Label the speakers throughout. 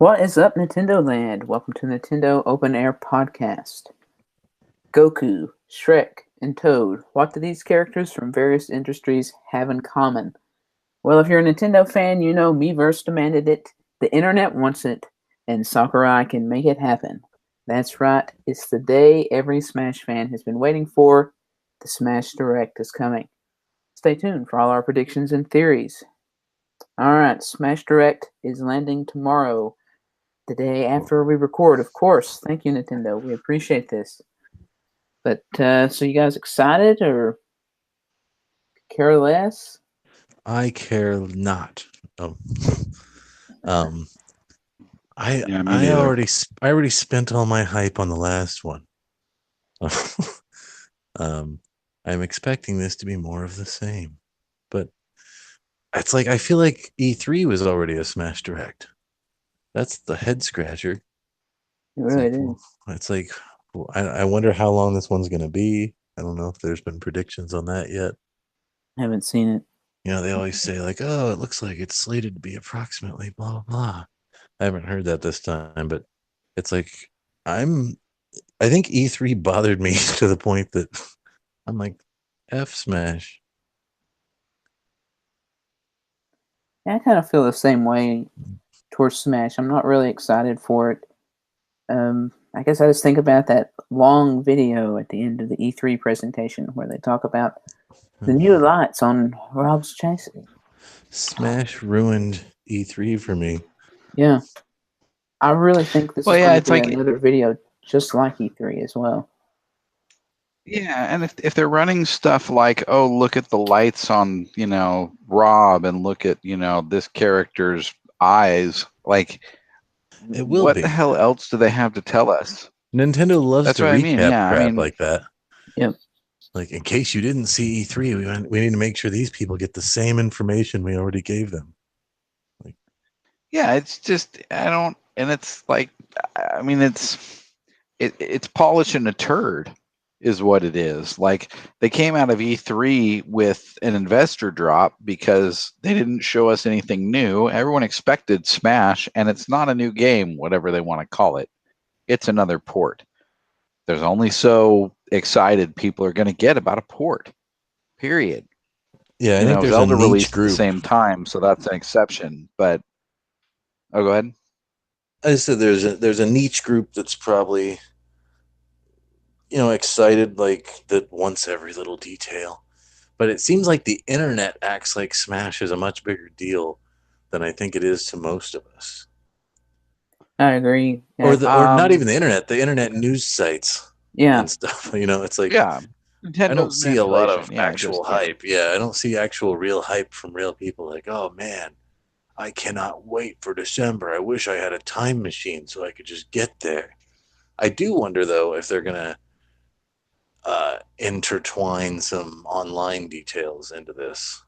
Speaker 1: What is up, Nintendo Land? Welcome to Nintendo Open Air Podcast. Goku, Shrek, and Toad. What do these characters from various industries have in common? Well, if you're a Nintendo fan, you know Miiverse demanded it, the internet wants it, and Sakurai can make it happen. That's right, it's the day every Smash fan has been waiting for. The Smash Direct is coming. Stay tuned for all our predictions and theories. Alright, Smash Direct is landing tomorrow, the day after we record, of course. Thank you, Nintendo. We appreciate this. But, so you guys excited or care less?
Speaker 2: I care not. Oh. I already spent all my hype on the last one. I'm expecting this to be more of the same, but it's like I feel like E3 was already a Smash Direct. That's the head scratcher.
Speaker 1: It really is.
Speaker 2: It's like I wonder how long this one's going to be. I don't know if there's been predictions on that yet.
Speaker 1: I haven't seen it.
Speaker 2: You know, they always say like, "Oh, it looks like it's slated to be approximately blah blah blah." I haven't heard that this time, but it's like I think E3 bothered me to the point that I'm like, F Smash.
Speaker 1: Yeah, I kind of feel the same way towards Smash. I'm not really excited for it. I guess I just think about that long video at the end of the E3 presentation where they talk about the new lights on Rob's chassis.
Speaker 2: Smash ruined E3 for me.
Speaker 1: Yeah. I really think this is going to be another video just like E3 as well.
Speaker 3: Yeah, and if they're running stuff like, oh, look at the lights on, Rob, and look at, this character's eyes, like,
Speaker 2: it will
Speaker 3: what
Speaker 2: be.
Speaker 3: The hell else do they have to tell us?
Speaker 2: Nintendo loves to recap crap like that.
Speaker 1: Yep.
Speaker 2: Like, in case you didn't see E3, we need to make sure these people get the same information we already gave them.
Speaker 3: Like, yeah, it's just and it's like, I mean, it's polishing a turd is what it is. Like, they came out of E3 with an investor drop because they didn't show us anything new. Everyone expected Smash, and it's not a new game, whatever they want to call it. It's another port. There's only so excited people are going to get about a port, period.
Speaker 2: Yeah, I think there's
Speaker 3: Zelda
Speaker 2: a niche
Speaker 3: released
Speaker 2: group
Speaker 3: at the same time, so that's an exception. But go ahead.
Speaker 2: I said there's a niche group that's probably excited, like, that wants every little detail. But it seems like the internet acts like Smash is a much bigger deal than I think it is to most of us.
Speaker 1: I agree.
Speaker 2: Yeah. Or not even the internet news sites.
Speaker 1: Yeah.
Speaker 2: And stuff. It's like,
Speaker 3: yeah.
Speaker 2: I don't see a lot of actual hype. Yeah, I don't see actual real hype from real people. Like, oh man, I cannot wait for December. I wish I had a time machine so I could just get there. I do wonder though if they're gonna intertwine some online details into this,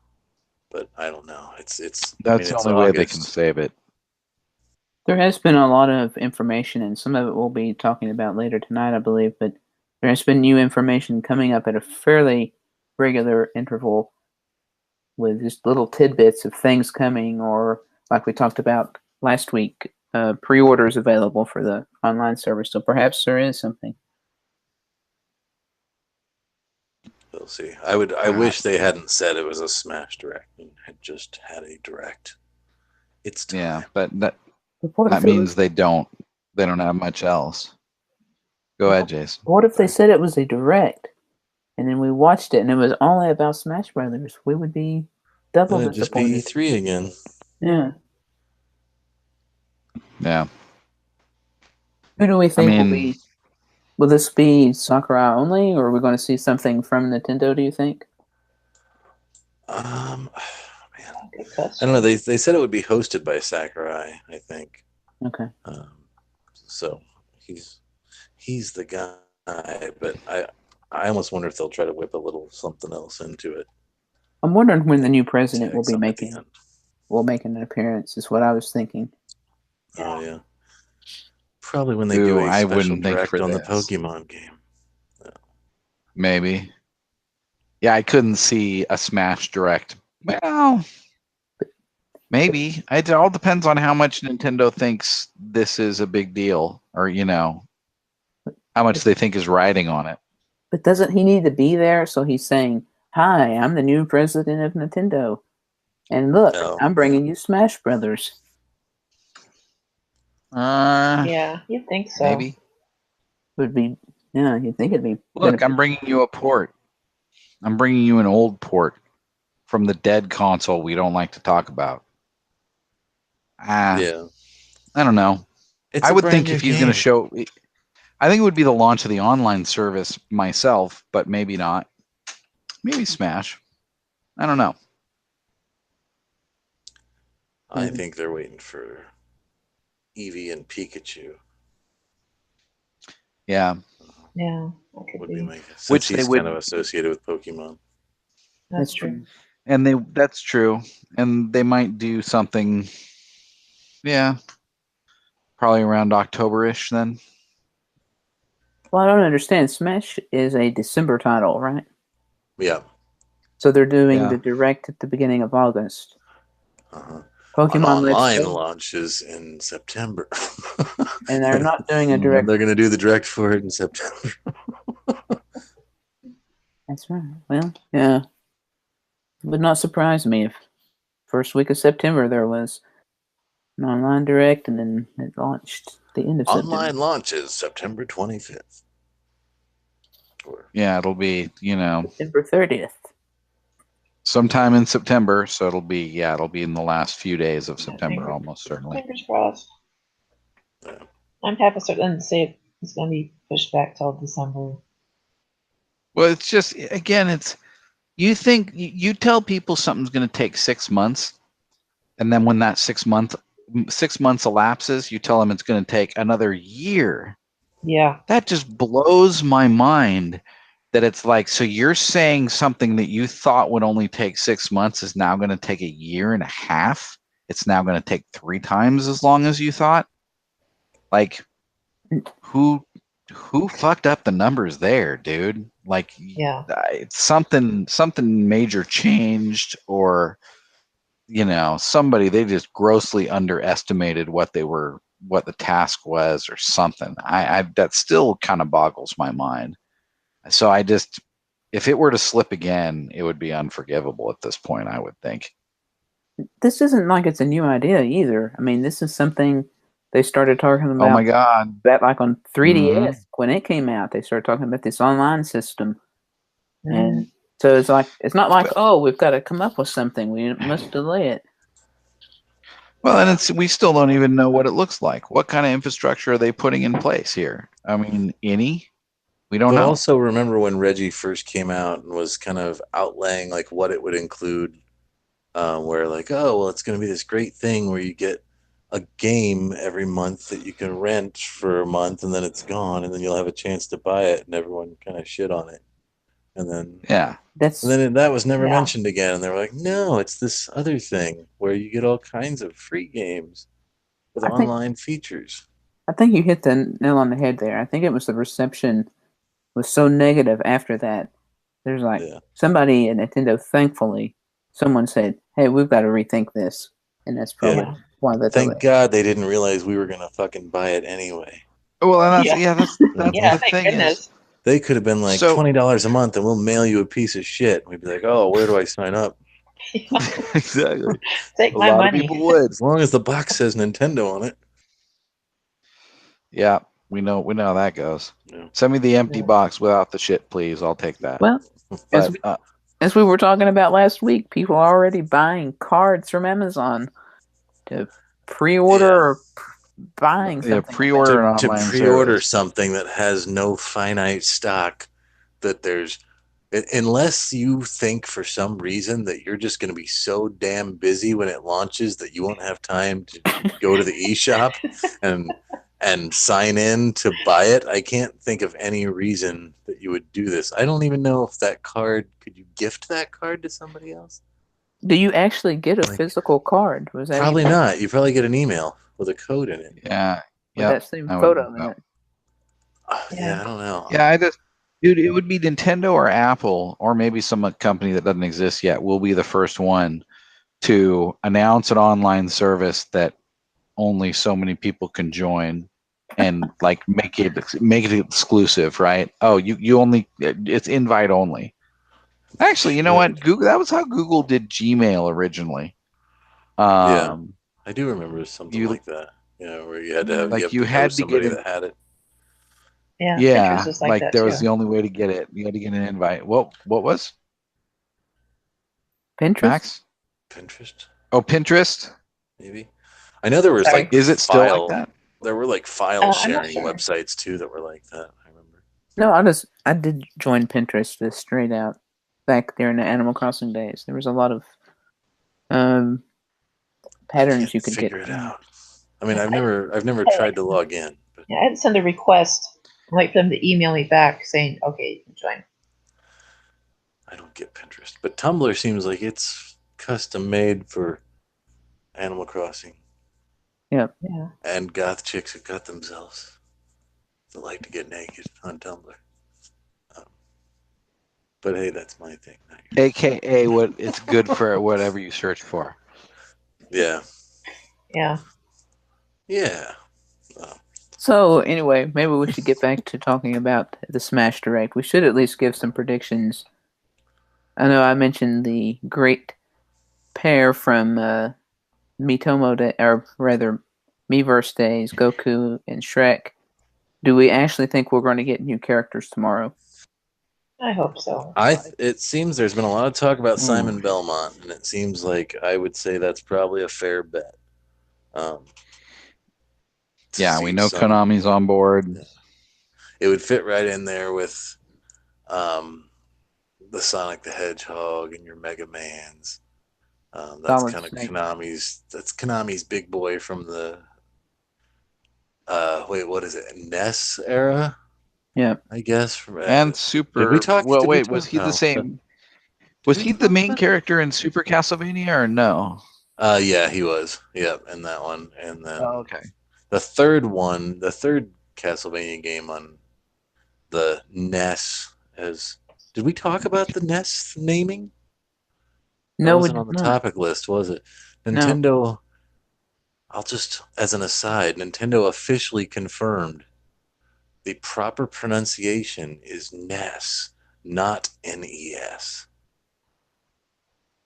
Speaker 2: but I don't know. It's
Speaker 3: that's the only way they can save it.
Speaker 1: There has been a lot of information, and some of it we'll be talking about later tonight, I believe, but there has been new information coming up at a fairly regular interval with just little tidbits of things coming, or like we talked about last week, pre-orders available for the online service. So perhaps there is something.
Speaker 2: We'll see. I wish they hadn't said it was a Smash Direct and had just had a Direct. It's time.
Speaker 3: Yeah, but that means they don't have much else. Go ahead, Jason.
Speaker 1: What if they said it was a Direct, and then we watched it, and it was only about Smash Brothers? We would be double disappointed.
Speaker 2: Just be E3 again.
Speaker 1: Yeah.
Speaker 3: Yeah.
Speaker 1: Who do we think will be? Will this be Sakurai only, or are we going to see something from Nintendo, do you think?
Speaker 2: Man. I don't know. They said it would be hosted by Sakurai, I think.
Speaker 1: Okay.
Speaker 2: So he's the guy, but I almost wonder if they'll try to whip a little something else into it.
Speaker 1: I'm wondering when the new president will make an appearance, is what I was thinking.
Speaker 2: Oh, yeah. Probably when they do a special direct on the Pokemon game. No.
Speaker 3: Maybe. Yeah, I couldn't see a Smash Direct. Well, Maybe. It all depends on how much Nintendo thinks this is a big deal, or how much they think is riding on it.
Speaker 1: But doesn't he need to be there? So he's saying, "Hi, I'm the new president of Nintendo, and look, I'm bringing you Smash Brothers."
Speaker 4: Yeah, you'd think so.
Speaker 3: Maybe.
Speaker 1: Would be, yeah, you'd think it'd be.
Speaker 3: Look, I'm bringing you a port. I'm bringing you an old port from the dead console we don't like to talk about.
Speaker 2: Yeah.
Speaker 3: I don't know. I would think if he's going to show, I think it would be the launch of the online service myself, but maybe not. Maybe Smash. I don't know.
Speaker 2: I think they're waiting for Eevee and Pikachu.
Speaker 4: Yeah, that could be.
Speaker 2: Which they would kind of associated with Pokemon.
Speaker 4: That's true.
Speaker 3: And that's true. And they might do something. Yeah, probably around October-ish then.
Speaker 1: Well, I don't understand. Smash is a December title, right?
Speaker 2: Yeah.
Speaker 1: So they're doing the direct at the beginning of August.
Speaker 2: Pokemon Online launches in September.
Speaker 1: And they're not doing a direct.
Speaker 2: They're going to do the direct for it in September.
Speaker 1: That's right. Well, yeah. It would not surprise me if first week of September there was an online direct, and then it launched the end of September.
Speaker 2: Online launches September 25th.
Speaker 3: Yeah, it'll be,
Speaker 1: September 30th.
Speaker 3: Sometime in September, so it'll be in the last few days of September, almost certainly.
Speaker 4: Fingers crossed. I'm happy to say it's going to be pushed back till December.
Speaker 3: Well, it's just, again, you tell people something's going to take 6 months, and then when that 6 months elapses, you tell them it's going to take another year.
Speaker 4: Yeah.
Speaker 3: That just blows my mind. That it's like, so you're saying something that you thought would only take 6 months is now going to take a year and a half? It's now going to take 3 times as long as you thought? Like, who fucked up the numbers there, dude? Like, it's something major changed, or somebody, they just grossly underestimated what the task was, or something. I that still kind of boggles my mind. So if it were to slip again, it would be unforgivable at this point, I would think.
Speaker 1: This isn't like it's a new idea either. I mean, this is something they started talking about.
Speaker 3: Oh my God.
Speaker 1: That like on 3DS, when it came out, they started talking about this online system. And so it's not like, we've got to come up with something. We must delay it.
Speaker 3: Well, and we still don't even know what it looks like. What kind of infrastructure are they putting in place here? I mean, we don't know.
Speaker 2: Also, remember when Reggie first came out and was kind of outlaying like what it would include, where like, it's going to be this great thing where you get a game every month that you can rent for a month, and then it's gone, and then you'll have a chance to buy it, and everyone kind of shit on it. And then that was never mentioned again, and they were like, no, it's this other thing where you get all kinds of free games with online features.
Speaker 1: I think you hit the nail on the head there. I think it was the reception was so negative after that. There's like somebody at Nintendo, thankfully, someone said, hey, we've got to rethink this. And that's probably why they
Speaker 2: Thank God they didn't realize we were going to fucking buy it anyway.
Speaker 3: Well, and that's the thing is.
Speaker 2: They could have been like $20 a month, and we'll mail you a piece of shit. We'd be like, where do I sign up?
Speaker 3: Exactly.
Speaker 4: Take my money.
Speaker 3: People would.
Speaker 2: As long as the box says Nintendo on it.
Speaker 3: Yeah, we know how that goes. Yeah. Send me the empty box without the shit, please. I'll take that.
Speaker 1: Well, as we were talking about last week, people are already buying cards from Amazon to pre-order or buying something.
Speaker 3: Pre-order
Speaker 2: to pre-order something that has no finite stock. That there's, unless you think for some reason that you're just going to be so damn busy when it launches that you won't have time to go to the eShop and sign in to buy it. I can't think of any reason that you would do this. I don't even know if that card, could you gift that card to somebody else?
Speaker 1: Do you actually get a physical card? Was that
Speaker 2: probably not. You probably get an email with a code in it.
Speaker 3: Yeah.
Speaker 1: With that same photo in it.
Speaker 2: Yeah, I don't know.
Speaker 3: Yeah, dude, it would be Nintendo or Apple, or maybe some company that doesn't exist yet will be the first one to announce an online service that only so many people can join and like make it exclusive, right? Oh, you only, it's invite only. Actually, you know what? Google, that was how Google did Gmail originally.
Speaker 2: Yeah, I do remember something like that. Where you had to have,
Speaker 3: like
Speaker 2: you
Speaker 3: you
Speaker 2: have to know
Speaker 3: had to
Speaker 2: somebody
Speaker 3: get
Speaker 2: that had it.
Speaker 4: Yeah,
Speaker 3: Yeah,
Speaker 4: Pinterest was like that
Speaker 3: there
Speaker 4: too.
Speaker 3: was the only way to get it. You had to get an invite. What was
Speaker 1: Pinterest?
Speaker 3: Max?
Speaker 2: Pinterest,
Speaker 3: Oh, Pinterest.
Speaker 2: maybe. I know there was
Speaker 4: Sorry.
Speaker 2: like
Speaker 3: Is it still like that?
Speaker 2: There were like file
Speaker 4: I'm not
Speaker 2: sharing
Speaker 4: sure.
Speaker 2: websites too that were like that. I remember.
Speaker 1: No, I did join Pinterest just straight out back during the Animal Crossing days. There was a lot of patterns you could
Speaker 2: figure
Speaker 1: get.
Speaker 2: it out. I mean, I've never tried to log in. But
Speaker 4: Yeah, I had to send a request, wait for them to email me back saying, "Okay, you can join."
Speaker 2: I don't get Pinterest. But Tumblr seems like it's custom made for Animal Crossing.
Speaker 1: Yeah.
Speaker 4: Yeah.
Speaker 2: And goth chicks who cut themselves that like to get naked on Tumblr. But hey, that's my thing.
Speaker 3: AKA what it's good for whatever you search for.
Speaker 2: Yeah.
Speaker 4: Yeah.
Speaker 2: Yeah.
Speaker 1: So anyway, maybe we should get back to talking about the Smash Direct. We should at least give some predictions. I know I mentioned the great pair from Miitomo Day, or rather, Miiverse Days, Goku and Shrek. Do we actually think we're going to get new characters tomorrow?
Speaker 4: I hope so.
Speaker 2: It seems there's been a lot of talk about Simon Belmont, and it seems like I would say that's probably a fair bet.
Speaker 3: Yeah, we know Konami's on board.
Speaker 2: It would fit right in there with the Sonic the Hedgehog and your Mega Mans. That's kind of Konami's big boy from the what is it? NES era?
Speaker 1: Yeah,
Speaker 2: I guess.
Speaker 3: And Super.
Speaker 2: Did we talk?
Speaker 3: Well, wait,
Speaker 2: talk?
Speaker 3: was he
Speaker 2: No.
Speaker 3: the same? Was he the main character in Super Castlevania or no?
Speaker 2: Yeah, he was. Yep, in that one. And then
Speaker 3: okay.
Speaker 2: The third Castlevania game on the NES did we talk about the NES naming?
Speaker 1: No,
Speaker 2: that wasn't on the topic list, was it? Nintendo.
Speaker 1: No.
Speaker 2: I'll just, as an aside, Nintendo officially confirmed the proper pronunciation is NES, not NES.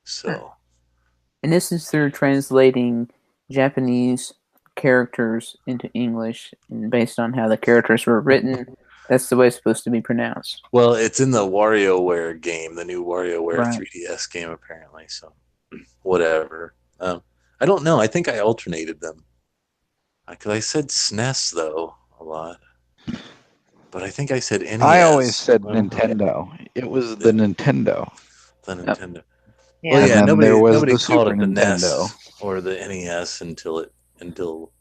Speaker 2: So.
Speaker 1: And this is through translating Japanese characters into English, and based on how the characters were written, that's the way it's supposed to be pronounced.
Speaker 2: Well, it's in the WarioWare game, the new WarioWare
Speaker 1: Right.
Speaker 2: 3DS game, apparently. So, whatever. I don't know. I think I alternated them. Because I said SNES, though, a lot. But I think I said NES.
Speaker 3: I always said Nintendo. It was the Nintendo.
Speaker 2: The Nintendo.
Speaker 4: Yeah.
Speaker 2: Well, yeah,
Speaker 3: and then there was
Speaker 2: nobody
Speaker 3: the
Speaker 2: called
Speaker 3: Super
Speaker 2: it the
Speaker 3: Nintendo.
Speaker 2: NES or the NES until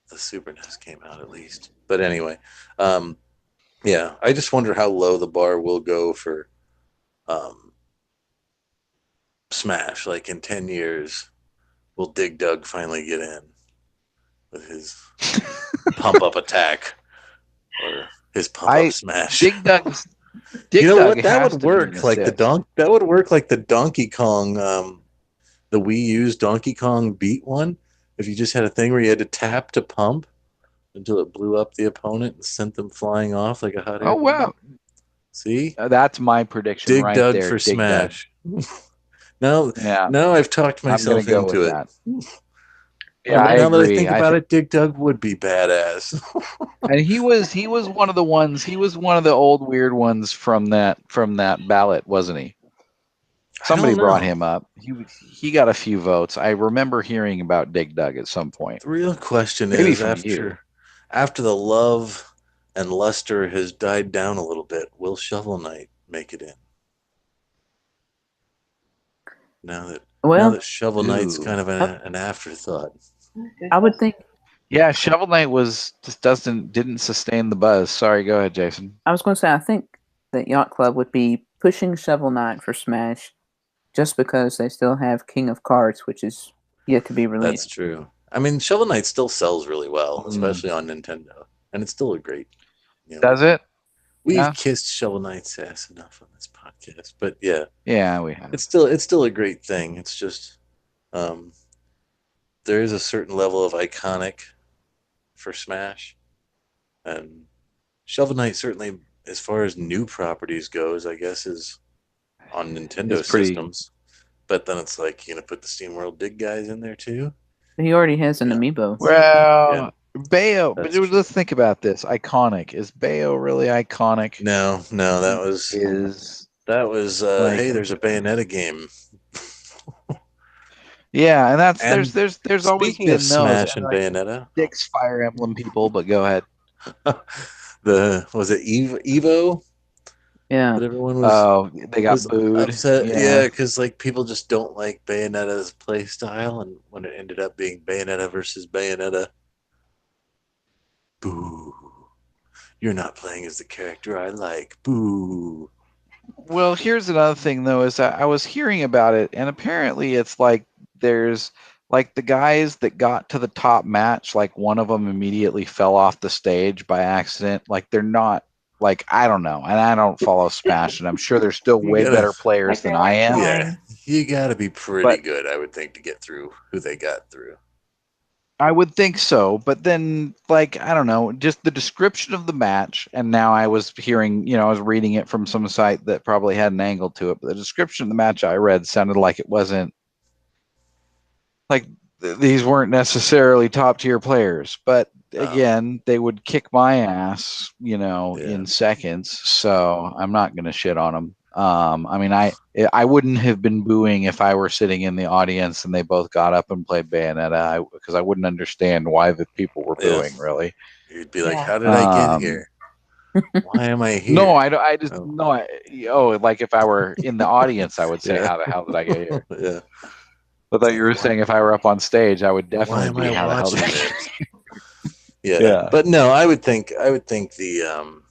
Speaker 2: the Super NES came out, at least. But anyway, yeah, I just wonder how low the bar will go for Smash. Like in 10 years, will Dig Dug finally get in with his pump up attack or his pump up smash?
Speaker 3: Dig Dug.
Speaker 2: You know what? That would work like that would work like the Donkey Kong, the Wii U's Donkey Kong Beat one. If you just had a thing where you had to tap to pump until it blew up the opponent and sent them flying off like a hot air balloon.
Speaker 3: Wow!
Speaker 2: See,
Speaker 3: that's my prediction.
Speaker 2: Dig
Speaker 3: right
Speaker 2: Dug
Speaker 3: there.
Speaker 2: for
Speaker 3: Dig
Speaker 2: Smash. No,
Speaker 3: yeah.
Speaker 2: No, I've talked myself into it.
Speaker 3: That. Yeah, I
Speaker 2: now
Speaker 3: agree.
Speaker 2: that I think about it, Dig Dug would be badass.
Speaker 3: And he was one of the ones. He was one of the old weird ones from that ballot, wasn't he? Somebody brought him up. He got a few votes. I remember hearing about Dig Dug at some point.
Speaker 2: The real question is after the love and luster has died down a little bit, will Shovel Knight make it in? Now that Shovel Knight's kind of an afterthought.
Speaker 1: I would think.
Speaker 3: Yeah, Shovel Knight didn't sustain the buzz. Sorry, go ahead, Jason.
Speaker 1: I was going to say, I think that Yacht Club would be pushing Shovel Knight for Smash just because they still have King of Cards, which is yet to be released.
Speaker 2: That's true. I mean, Shovel Knight still sells really well, especially on Nintendo, and it's still a great.
Speaker 3: Does it?
Speaker 2: We've kissed Shovel Knight's ass enough on this podcast, but yeah,
Speaker 3: we have.
Speaker 2: It's still a great thing. It's just There is a certain level of iconic for Smash, and Shovel Knight certainly, as far as new properties goes, I guess is on Nintendo
Speaker 3: It's pretty.
Speaker 2: systems. But then it's like, put the SteamWorld Dig guys in there too.
Speaker 1: He already has an
Speaker 2: Yeah.
Speaker 1: amiibo.
Speaker 3: Well, Bayo, but
Speaker 2: That's true.
Speaker 3: let's think about this. Iconic. Is Bayo really iconic?
Speaker 2: No, that was
Speaker 3: Is
Speaker 2: Like, hey, there's a Bayonetta game.
Speaker 3: Yeah, and that's
Speaker 2: And
Speaker 3: there's always
Speaker 2: speaking of
Speaker 3: been those.
Speaker 2: Smash and Bayonetta,
Speaker 3: Six Fire Emblem people, but go ahead.
Speaker 2: was it Evo?
Speaker 1: Yeah.
Speaker 2: That everyone was.
Speaker 3: Oh, they got
Speaker 2: was
Speaker 3: booed.
Speaker 2: upset.
Speaker 3: Yeah,
Speaker 2: Because like people just don't like Bayonetta's play style, and when it ended up being Bayonetta versus Bayonetta, boo! You're not playing as the character I like. Boo!
Speaker 3: Well, here's another thing though, is that I was hearing about it, and apparently it's like there's like the guys that got to the top match, like one of them immediately fell off the stage by accident. Like they're not like I don't know, and I don't follow Smash, and I'm sure there's still way better players than I am.
Speaker 2: Yeah, you got to be pretty good, I would think, to get through who they got through.
Speaker 3: I would think so, but then, like, I don't know, just the description of the match, and now I was hearing, I was reading it from some site that probably had an angle to it, but the description of the match I read sounded like it wasn't, like, these weren't necessarily top tier players, but again, they would kick my ass, in seconds, so I'm not going to shit on them. I mean, I wouldn't have been booing if I were sitting in the audience and they both got up and played Bayonetta, because I wouldn't understand why the people were booing. Really,
Speaker 2: you'd be like, "How did I get here? Why am I here?"
Speaker 3: No, I just no. Like if I were in the audience, I would say, "How the hell did I get here?"
Speaker 2: Yeah.
Speaker 3: I thought you were saying if I were up on stage, I would definitely be. How the hell did I get
Speaker 2: here? Yeah, but no, I would think the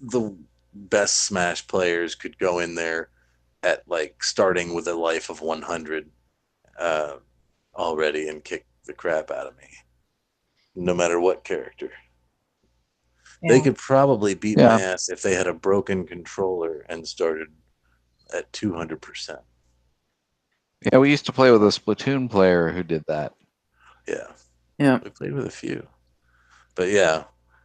Speaker 2: the best Smash players could go in there at like starting with a life of 100 already and kick the crap out of me, no matter what character. Yeah. They could probably beat my ass if they had a broken controller and started at 200%.
Speaker 3: Yeah, we used to play with a Splatoon player who did that.
Speaker 1: Yeah.
Speaker 2: We played with a few, but yeah.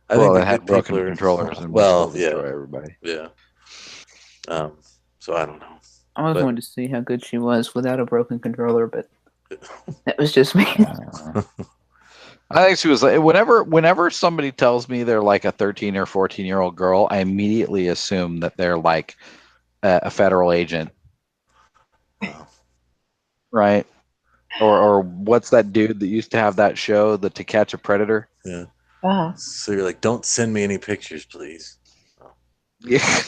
Speaker 3: I think they had broken controllers and destroy everybody.
Speaker 2: Yeah. So I don't know.
Speaker 1: I was going to see how good she was without a broken controller, but that was just me.
Speaker 3: I think she was like, whenever somebody tells me they're like a 13 or 14-year-old girl, I immediately assume that they're like a federal agent. Right? Or what's that dude that used to have that show, the To Catch a Predator?
Speaker 2: Yeah. Uh-huh. So you're like, don't send me any pictures, please. Oh.
Speaker 3: Yeah.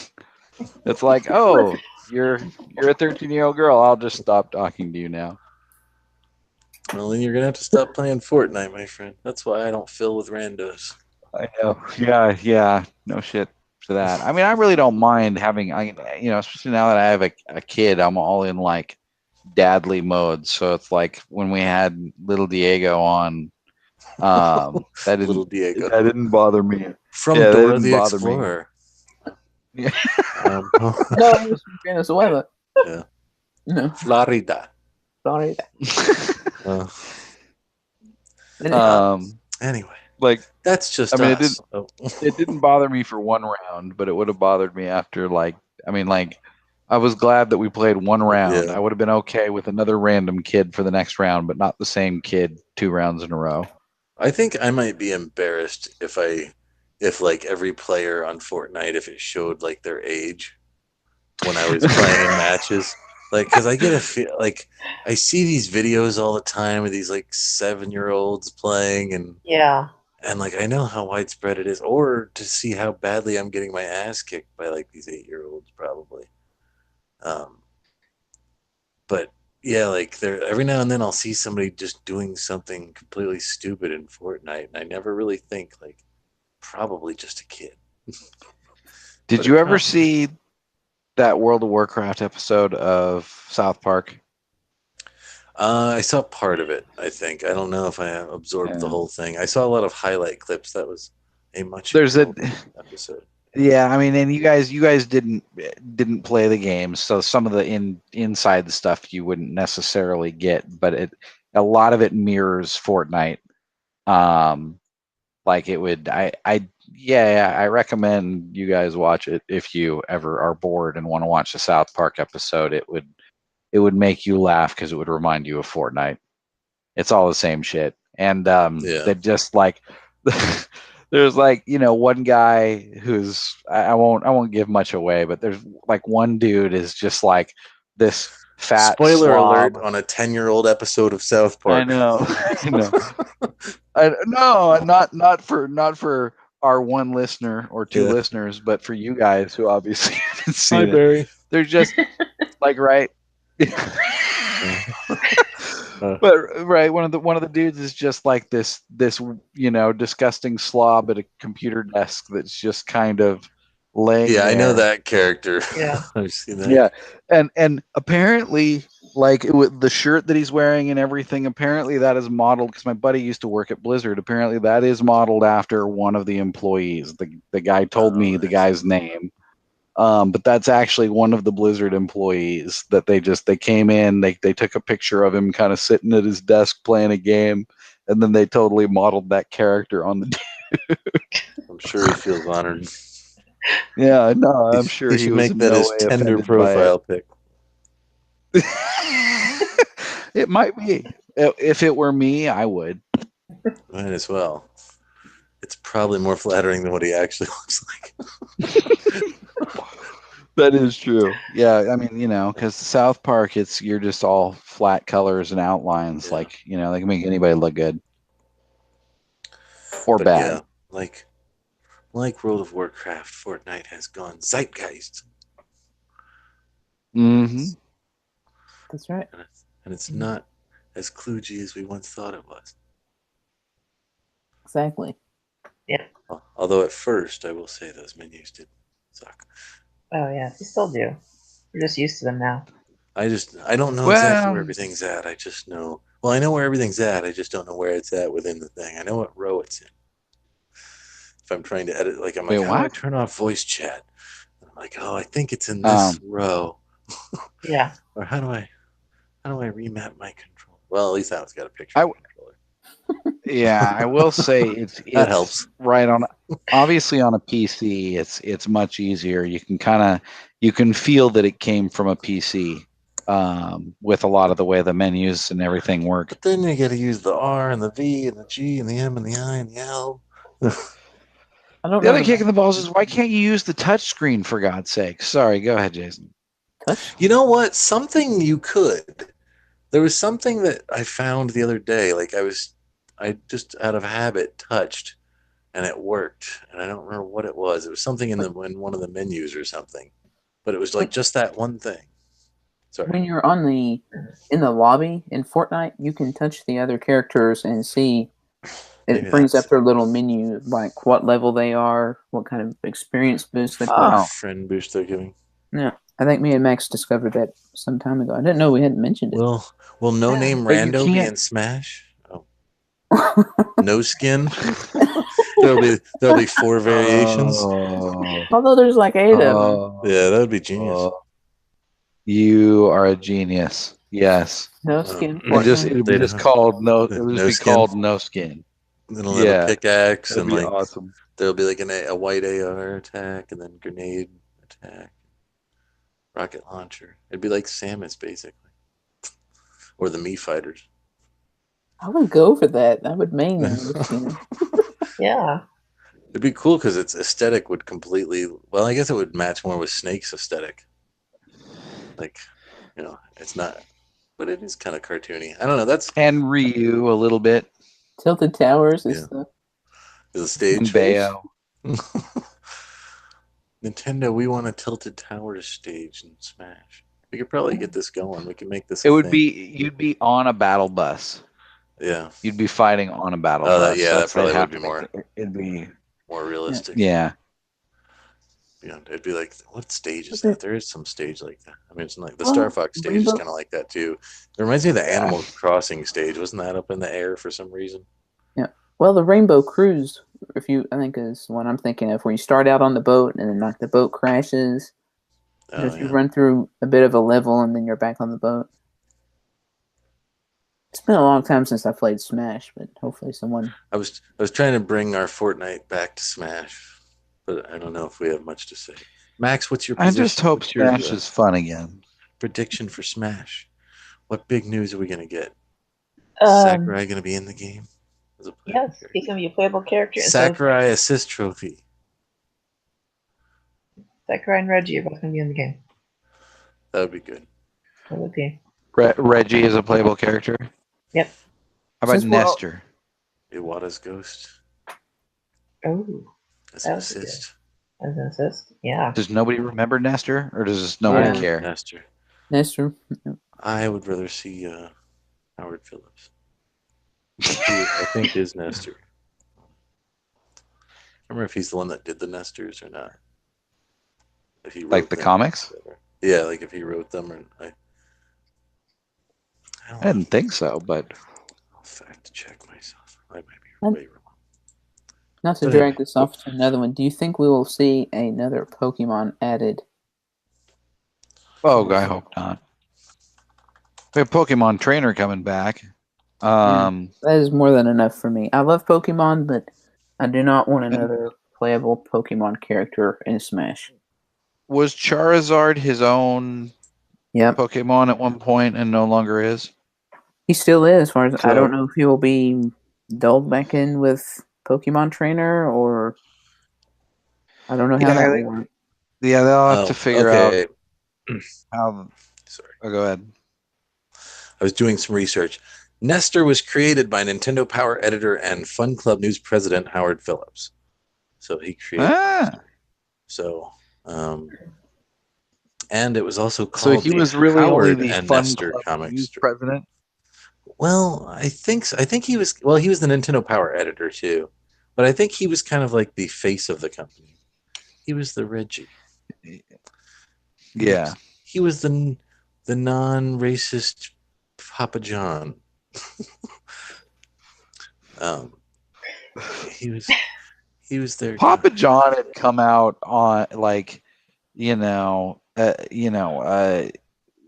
Speaker 3: It's like, oh, you're a 13-year-old girl. I'll just stop talking to you now.
Speaker 2: Well, then you're gonna have to stop playing Fortnite, my friend. That's why I don't fill with randos.
Speaker 3: I know. Yeah. No shit for that. I mean, I really don't mind having, especially now that I have a kid, I'm all in like dadly mode. So it's like when we had little Diego on, that didn't bother me.
Speaker 2: From Dora the Explorer.
Speaker 3: Yeah.
Speaker 1: No, it was from Venezuela.
Speaker 2: Yeah.
Speaker 1: No.
Speaker 2: Florida. Anyway,
Speaker 3: like
Speaker 2: that's just.
Speaker 3: I mean, it didn't bother me for one round, but it would have bothered me after I was glad that we played one round. I would have been okay with another random kid for the next round, but not the same kid 2 rounds in a row.
Speaker 2: I think I might be embarrassed if like every player on Fortnite, if it showed like their age when I was playing in matches, like, because I get a feel like I see these videos all the time of these like 7-year-olds playing, and like I know how widespread it is, or to see how badly I'm getting my ass kicked by like these 8-year-olds probably. But yeah, like every now and then I'll see somebody just doing something completely stupid in Fortnite, and I never really think like probably just a kid.
Speaker 3: Did you ever see that World of Warcraft episode of South Park?
Speaker 2: I saw part of it, I think. I don't know if I absorbed the whole thing. I saw a lot of highlight clips. That was a much episode.
Speaker 3: Yeah, I mean, and you guys didn't play the games, so some of the inside stuff you wouldn't necessarily get, but a lot of it mirrors Fortnite. Like it would, I recommend you guys watch it if you ever are bored and want to watch the South Park episode. It would make you laugh because it would remind you of Fortnite. It's all the same shit, and that just like. There's like, one guy who's I won't give much away, but there's like one dude is just like this fat
Speaker 2: spoiler
Speaker 3: slob.
Speaker 2: alert on a 10-year-old episode of South Park.
Speaker 3: I know. No, not for our one listener or two listeners, but for you guys who obviously haven't seen it.
Speaker 2: Barry.
Speaker 3: They're just like right. But right, one of the dudes is just like this disgusting slob at a computer desk that's just kind of laying there.
Speaker 2: I know that character.
Speaker 4: Yeah.
Speaker 2: I've seen that.
Speaker 3: Yeah, and apparently, like the shirt that he's wearing and everything, apparently that is modeled because my buddy used to work at Blizzard. Apparently that is modeled after one of the employees. The guy told me the guy's name. But that's actually one of the Blizzard employees that they came in, they took a picture of him kind of sitting at his desk playing a game, and then they totally modeled that character on the dude.
Speaker 2: I'm sure he feels honored.
Speaker 3: Yeah, no, I'm sure
Speaker 2: he should make that his Tinder profile pic.
Speaker 3: It might be. If it were me, I would.
Speaker 2: Might as well. It's probably more flattering than what he actually looks like.
Speaker 3: That is true. Yeah, I mean, because South Park, you're just all flat colors and outlines. Yeah. Like, they can make anybody look good or bad.
Speaker 2: Yeah, like World of Warcraft, Fortnite has gone zeitgeist.
Speaker 3: Mm-hmm.
Speaker 1: That's right.
Speaker 2: And it's not as kludgy as we once thought it was.
Speaker 1: Exactly.
Speaker 4: Yeah.
Speaker 2: Although at first, I will say those menus did suck.
Speaker 4: Oh yeah, they still do. We're just used to them now.
Speaker 2: I don't know exactly where everything's at. I just know. Well, I know where everything's at. I just don't know where it's at within the thing. I know what row it's in. If I'm trying to edit, like I'm like, how do I turn off voice chat? And I'm like, oh, I think it's in this row.
Speaker 4: Yeah.
Speaker 2: Or how do I remap my control? Well, at least that one's got a picture of the controller.
Speaker 3: Yeah, I will say it's
Speaker 2: that helps.
Speaker 3: Right on. Obviously, on a PC, it's much easier. You can feel that it came from a PC with a lot of the way the menus and everything work.
Speaker 2: But then you got to use the R and the V and the G and the M and the I and the L.
Speaker 3: The other kick in the balls is why can't you use the touch screen, for God's sake? Sorry, go ahead, Jason.
Speaker 2: You know what? Something you could. There was something that I found the other day. Like I just out of habit touched, and it worked. And I don't remember what it was. It was something in one of the menus or something. But it was like just that one thing. Sorry.
Speaker 1: When you're in the lobby in Fortnite, you can touch the other characters and see. It brings up their little menu, like what level they are, what kind of experience boost they put.
Speaker 2: Friend boost they're giving.
Speaker 1: Yeah, I think me and Max discovered that some time ago. I didn't know we hadn't mentioned it.
Speaker 2: Will no name Rando be in Smash? Oh, no skin. there'll be 4 variations.
Speaker 1: Although there's like 8 of them.
Speaker 2: Yeah, that would be genius.
Speaker 3: You are a genius. Yes.
Speaker 1: No skin.
Speaker 3: It would be just called no. It would just be called no skin.
Speaker 2: Then a little pickaxe
Speaker 3: and
Speaker 2: like
Speaker 3: awesome.
Speaker 2: There'll be like a white AR attack and then grenade attack, rocket launcher. It'd be like Samus basically, or the Mii fighters.
Speaker 1: I would go for that. I would main them.
Speaker 4: Yeah.
Speaker 2: It'd be cool because its aesthetic would completely. Well, I guess it would match more with Snake's aesthetic. Like, it's not, but it is kind of cartoony. I don't know. And
Speaker 3: Ryu a little bit.
Speaker 1: Tilted Towers is
Speaker 2: a stage.
Speaker 3: Bayo.
Speaker 2: Nintendo, we want a Tilted Towers stage in Smash. We could probably get this going. We can make this.
Speaker 3: You'd be on a battle bus.
Speaker 2: Yeah.
Speaker 3: You'd be fighting on a battle bus.
Speaker 2: Yeah, that probably would be more.
Speaker 3: It'd be
Speaker 2: more realistic.
Speaker 3: Yeah.
Speaker 2: It'd be like, what stage is that? There is some stage like that. I mean, it's like the Star Fox stage is kind of like that too. It reminds me of the Animal Crossing stage. Wasn't that up in the air for some reason?
Speaker 1: Yeah. Well, the Rainbow Cruise I think is what I'm thinking of, where you start out on the boat and then like the boat crashes.
Speaker 2: Oh,
Speaker 1: If you
Speaker 2: yeah.
Speaker 1: run through a bit of a level and then you're back on the boat. It's been a long time since I played Smash, but hopefully someone.
Speaker 2: I was trying to bring our Fortnite back to Smash, but I don't know if we have much to say. Max, what's your
Speaker 3: I
Speaker 2: position?
Speaker 3: just hope
Speaker 2: What's your,
Speaker 3: Smash is fun again.
Speaker 2: prediction for Smash? What big news are we gonna get?
Speaker 4: Um,
Speaker 2: Sakurai gonna be in the game as a playable
Speaker 4: yes,
Speaker 2: character?
Speaker 4: he's gonna be a playable character. And
Speaker 2: Sakurai assist trophy.
Speaker 4: so Sakurai and Reggie are both gonna be in the game.
Speaker 2: That would be good.
Speaker 4: That would be.
Speaker 3: Reggie is a playable character.
Speaker 4: Yep.
Speaker 3: How about
Speaker 1: Since we're all-
Speaker 3: Nestor?
Speaker 2: Iwata's ghost
Speaker 4: Oh,
Speaker 2: as
Speaker 4: That
Speaker 2: an
Speaker 4: would be good.
Speaker 2: assist.
Speaker 4: as an assist. Yeah.
Speaker 3: Does nobody remember Nestor, or does just nobody
Speaker 1: Yeah.
Speaker 3: care?
Speaker 2: Nestor.
Speaker 1: Nestor.
Speaker 2: I would rather see Howard Phillips. I think is Nestor. I remember if he's the one that did the Nestors or not. If he
Speaker 3: Like
Speaker 2: wrote
Speaker 3: the
Speaker 2: them.
Speaker 3: comics?
Speaker 2: Yeah, like if he wrote them, or I don't
Speaker 3: I didn't think so, but
Speaker 2: I'll fact check myself. I might be
Speaker 1: And-
Speaker 2: way wrong.
Speaker 1: Not to
Speaker 2: But
Speaker 1: drag
Speaker 2: anyway,
Speaker 1: this off to another one, do you think we will see another Pokemon added?
Speaker 3: I hope not. We have Pokemon Trainer coming back.
Speaker 1: That is more than enough for me. I love Pokemon, but I do not want another playable Pokemon character in Smash.
Speaker 3: Was Charizard his own
Speaker 1: Yep.
Speaker 3: Pokemon at one point and no longer is?
Speaker 1: He still is, as far as I
Speaker 3: So-
Speaker 1: don't know if he will be dulled back in with Pokemon Trainer, or I don't know how
Speaker 3: Yeah,
Speaker 1: that
Speaker 3: I
Speaker 1: will
Speaker 3: think-
Speaker 1: work.
Speaker 3: Yeah, they'll have to figure out
Speaker 2: okay.
Speaker 3: how.
Speaker 2: Sorry.
Speaker 3: Oh, go ahead.
Speaker 2: I was doing some research. Nestor was created by Nintendo Power editor and Fun Club News president Howard Phillips. So he created Nestor. So, and it was also called
Speaker 3: So he
Speaker 2: the
Speaker 3: was really
Speaker 2: Howard
Speaker 3: only the
Speaker 2: and
Speaker 3: Fun
Speaker 2: Nestor
Speaker 3: Club
Speaker 2: comic
Speaker 3: News
Speaker 2: strip.
Speaker 3: president.
Speaker 2: Well, I think so. I think he was. Well, he was the Nintendo Power editor too, but I think he was kind of like the face of the company. He was the Reggie.
Speaker 3: Yeah.
Speaker 2: He was the non-racist Papa John. He was there.
Speaker 3: Papa John had come out on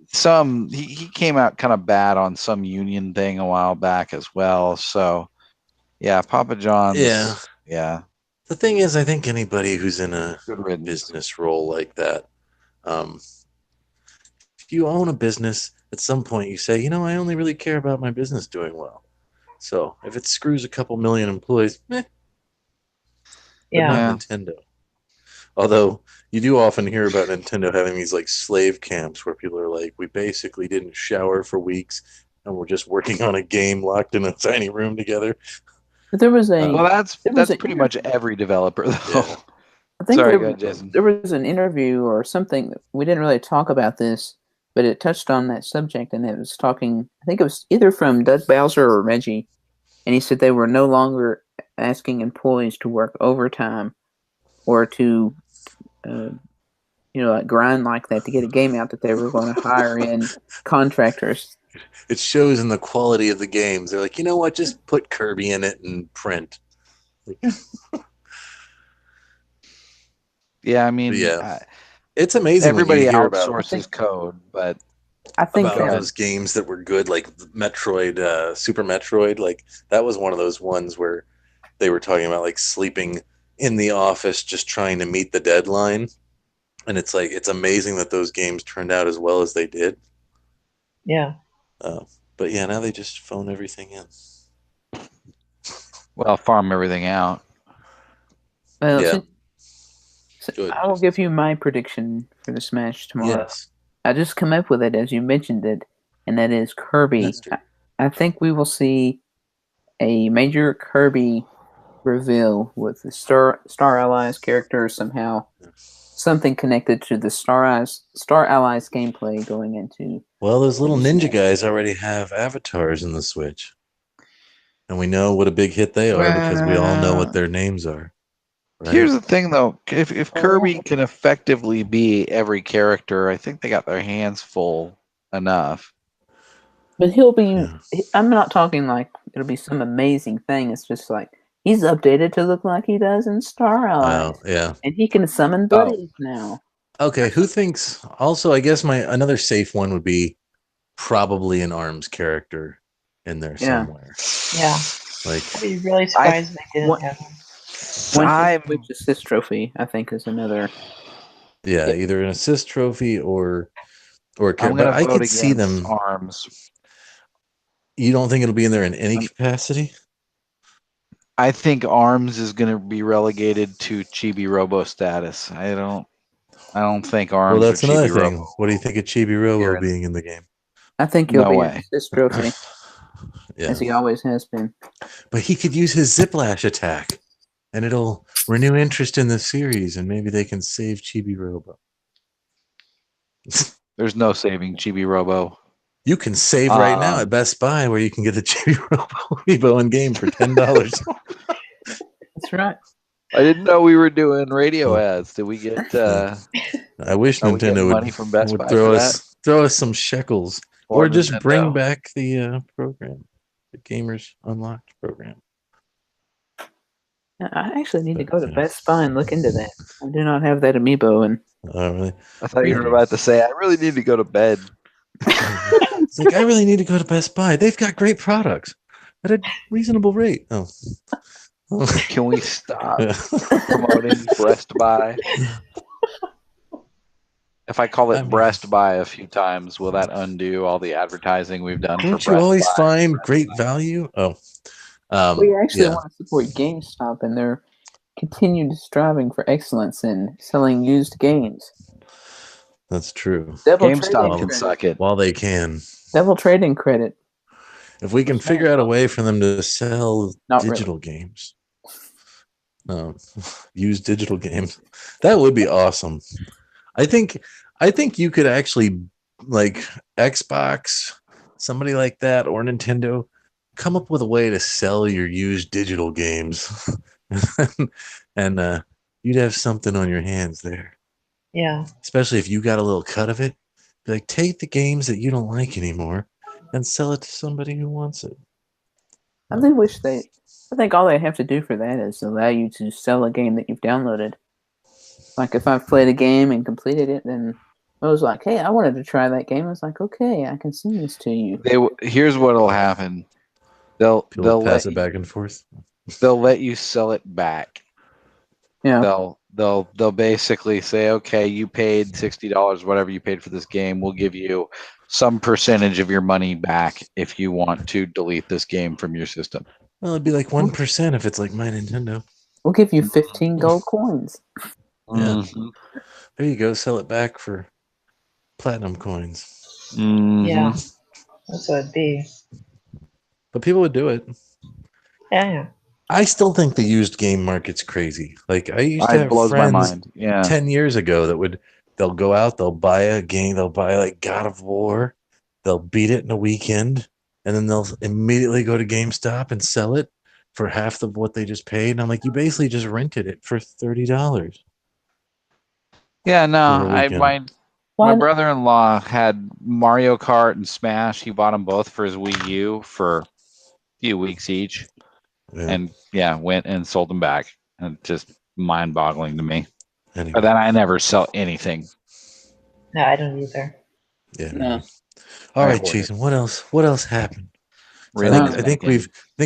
Speaker 3: some he came out kind of bad on some union thing a while back as well. So yeah, Papa John's
Speaker 2: Yeah. The thing is, I think anybody who's in a
Speaker 3: good riddance.
Speaker 2: business role like that, if you own a business, at some point you say, I only really care about my business doing well. So if it screws a couple million employees, but
Speaker 4: Yeah.
Speaker 2: not Nintendo. Although you do often hear about Nintendo having these like slave camps where people are like, we basically didn't shower for weeks and we're just working on a game locked in a tiny room together.
Speaker 1: But there was a.
Speaker 3: Well, that's
Speaker 1: There was a
Speaker 3: pretty much every developer though.
Speaker 2: Yeah.
Speaker 1: I think
Speaker 3: Sorry, go ahead, Jason.
Speaker 1: there was an interview or something. We didn't really talk about this, but it touched on that subject, and it was talking. I think it was either from Doug Bowser or Reggie, and he said they were no longer asking employees to work overtime or to, like grind like that to get a game out. That they were going to hire in contractors.
Speaker 2: It shows in the quality of the games. They're like, you know what? Just put Kirby in it and print.
Speaker 3: Yeah, I mean,
Speaker 2: Yeah. It's amazing.
Speaker 3: everybody
Speaker 2: when you hear about
Speaker 3: outsources code, but
Speaker 1: I think
Speaker 2: those games that were good, like Metroid, Super Metroid. Like that was one of those ones where they were talking about like sleeping in the office just trying to meet the deadline. And it's like, it's amazing that those games turned out as well as they did.
Speaker 4: Yeah.
Speaker 2: But yeah, now they just phone everything in.
Speaker 3: well, farm everything out.
Speaker 1: Well,
Speaker 2: Yeah. Good.
Speaker 1: I will give you my prediction for the Smash tomorrow.
Speaker 2: Yes.
Speaker 1: I just come up with it as you mentioned it, and that is Kirby.
Speaker 2: That's true.
Speaker 1: I think we will see a major Kirby reveal with the Star Allies character somehow, something connected to the Star Allies gameplay going into.
Speaker 2: Well, those little ninja guys already have avatars in the Switch. And we know what a big hit they are because we all know what their names are. Right?
Speaker 3: Here's the thing, though. If Kirby can effectively be every character, I think they got their hands full enough.
Speaker 1: But he'll be.
Speaker 2: Yeah.
Speaker 1: I'm not talking like it'll be some amazing thing. It's just like He's updated to look like he does in Star Allies.
Speaker 2: Oh, yeah.
Speaker 1: And he can summon buddies now.
Speaker 2: Okay, who thinks? Also, I guess another safe one would be probably an ARMS character in there somewhere.
Speaker 4: Yeah.
Speaker 2: Like,
Speaker 4: I'd be really surprised if they didn't have one.
Speaker 1: One Switch assist trophy, I think, is another.
Speaker 2: yeah, either an assist trophy or
Speaker 3: I'm
Speaker 2: but
Speaker 3: going
Speaker 2: I
Speaker 3: to vote
Speaker 2: could see
Speaker 3: against
Speaker 2: them.
Speaker 3: ARMS.
Speaker 2: You don't think it'll be in there in any capacity?
Speaker 3: I think ARMS is going to be relegated to Chibi Robo status. I don't think ARMS.
Speaker 2: Well, that's
Speaker 3: or
Speaker 2: another
Speaker 3: Chibi
Speaker 2: thing.
Speaker 3: Robo.
Speaker 2: What do you think of Chibi Robo
Speaker 3: Here in-
Speaker 2: being in the game?
Speaker 1: I think he'll
Speaker 3: No
Speaker 1: be
Speaker 3: way.
Speaker 1: an assist trophy,
Speaker 2: Yeah,
Speaker 1: as he always has been.
Speaker 2: but he could use his Ziplash attack, and it'll renew interest in the series, and maybe they can save Chibi Robo.
Speaker 3: There's no saving Chibi Robo.
Speaker 2: You can save right now at Best Buy, where you can get the Chibi Robo Amiibo in game for $10.
Speaker 1: That's right.
Speaker 3: I didn't know we were doing radio ads. Did we get?
Speaker 2: I wish
Speaker 3: Are we getting
Speaker 2: Nintendo
Speaker 3: money from Best
Speaker 2: would
Speaker 3: Buy
Speaker 2: throw
Speaker 3: for
Speaker 2: us some shekels, or just
Speaker 3: Nintendo?
Speaker 2: bring back the program, the Gamers Unlocked program.
Speaker 1: I actually need to go to Best Buy and look into that. I do not have that amiibo, and
Speaker 2: Really?
Speaker 3: I thought you were about to say I really need to go to bed.
Speaker 2: It's like I really need to go to Best Buy. They've got great products at a reasonable rate. Oh.
Speaker 3: Can we stop promoting Breast Buy? If I call it Breast Buy a few times, will that undo all the advertising we've done?
Speaker 2: Don't
Speaker 3: for
Speaker 2: you
Speaker 3: Breast
Speaker 2: always
Speaker 3: Buy?
Speaker 2: find great value? Oh,
Speaker 1: we actually
Speaker 2: yeah,
Speaker 1: want to support GameStop and their continued striving for excellence in selling used games.
Speaker 2: that's true.
Speaker 1: Double
Speaker 3: GameStop
Speaker 1: trading
Speaker 3: can
Speaker 1: credit.
Speaker 3: suck it.
Speaker 2: While they can,
Speaker 1: Double trading credit.
Speaker 2: if we can figure out a way for them to sell
Speaker 1: Not
Speaker 2: digital games, use digital games, that would be awesome. I think you could actually, like Xbox, somebody like that, or Nintendo, come up with a way to sell your used digital games, and you'd have something on your hands there.
Speaker 4: Yeah.
Speaker 2: Especially if you got a little cut of it. Be like, take the games that you don't like anymore and sell it to somebody who wants it.
Speaker 1: I think all they have to do for that is allow you to sell a game that you've downloaded. Like if I've played a game and completed it, then I was like, hey, I wanted to try that game. I was like, okay, I can send this to you.
Speaker 3: Here's what'll happen. They'll
Speaker 2: pass it back and forth.
Speaker 3: They'll let you sell it back.
Speaker 1: Yeah.
Speaker 3: They'll basically say, okay, you paid $60, whatever you paid for this game. We'll give you some percentage of your money back if you want to delete this game from your system.
Speaker 2: Well, it'd be like 1% if it's like MyNintendo.
Speaker 1: We'll give you 15 gold coins.
Speaker 2: Yeah. There you go. Sell it back for platinum coins.
Speaker 4: Yeah. That's what it'd be.
Speaker 2: But people would do it.
Speaker 4: Yeah.
Speaker 2: I still think the used game market's crazy. Like I used to have
Speaker 3: blows my
Speaker 2: friends
Speaker 3: mind. Yeah.
Speaker 2: 10 years ago they'll go out, they'll buy a game, they'll buy like God of War, they'll beat it in a weekend, and then they'll immediately go to GameStop and sell it for half of what they just paid. And I'm like, you basically just rented it for $30.
Speaker 3: Yeah, no,
Speaker 2: For a weekend.
Speaker 3: my brother-in-law had Mario Kart and Smash. He bought them both for his Wii U for a few weeks each.
Speaker 2: Yeah.
Speaker 3: And went and sold them back. And just mind-boggling to me.
Speaker 2: Anyway.
Speaker 3: But then I never sell anything.
Speaker 4: No, I don't either.
Speaker 2: Yeah.
Speaker 1: No.
Speaker 2: All right,
Speaker 3: hoard
Speaker 2: Jason. What else happened?
Speaker 3: Really?
Speaker 2: I think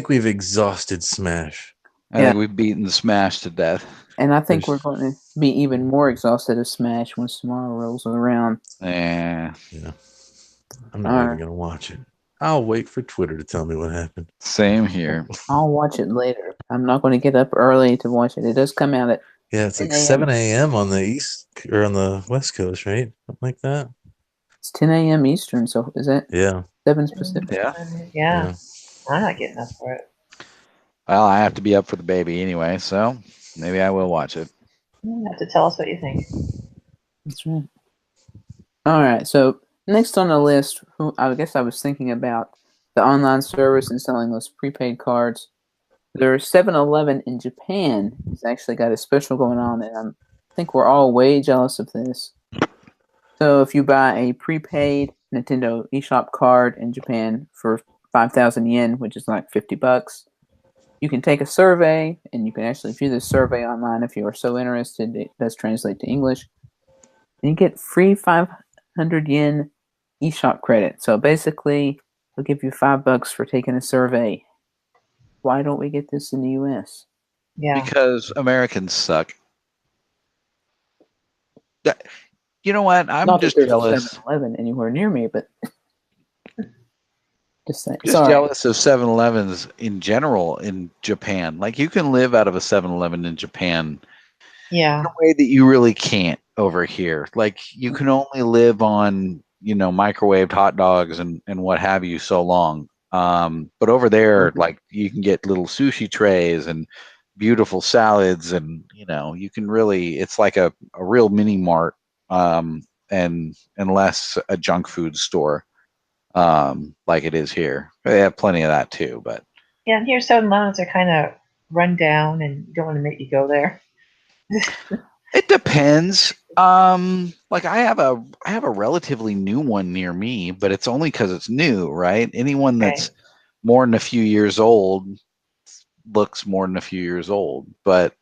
Speaker 2: we've exhausted Smash.
Speaker 3: I think we've beaten Smash to death.
Speaker 1: And I think we're going to be even more exhausted of Smash when tomorrow rolls around.
Speaker 3: Yeah.
Speaker 2: I'm not even going to watch it. I'll wait for Twitter to tell me what happened.
Speaker 3: Same here.
Speaker 1: I'll watch it later. I'm not going to get up early to watch it. It does come out at
Speaker 2: it's like 7 a.m. on the east or on the west coast, right? Something like that.
Speaker 1: It's 10 a.m. Eastern, so is that 7 Pacific?
Speaker 4: Yeah. I'm not getting up for it.
Speaker 3: Well, I have to be up for the baby anyway, so maybe I will watch it.
Speaker 4: You have to tell us what you think.
Speaker 1: That's right. All right, so next on the list, I guess I was thinking about the online service and selling those prepaid cards. There's 7-Eleven in Japan. It's actually got a special going on, and I think we're all way jealous of this. So if you buy a prepaid Nintendo eShop card in Japan for 5,000 yen, which is like $50, You can take a survey, and you can actually view the survey online if you are so interested. It does translate to English. And you get free 500 yen eShop credit. So basically, they'll give you $5 for taking a survey. Why don't we get this in the U.S.?
Speaker 4: Yeah.
Speaker 3: Because Americans suck. You know what? I'm
Speaker 1: Not
Speaker 3: just
Speaker 1: that there's
Speaker 3: jealous.
Speaker 1: a 7-Eleven anywhere near me, but just saying.
Speaker 3: Just jealous of 7-Elevens in general in Japan. Like you can live out of a 7-Eleven in Japan
Speaker 4: Yeah.
Speaker 3: in a way that you really can't over here. Like you can only live on, microwaved hot dogs and what have you so long. But over there, like you can get little sushi trays and beautiful salads, and you can really, it's like a real mini mart, and less a junk food store, like it is here. They have plenty of that too, but
Speaker 4: Yeah, and here 7-Elevens are kind of run down and don't want to make you go there.
Speaker 3: it depends. Like I have a relatively new one near me, but it's only because it's new, right? Anyone that's more than a few years old looks more than a few years old, but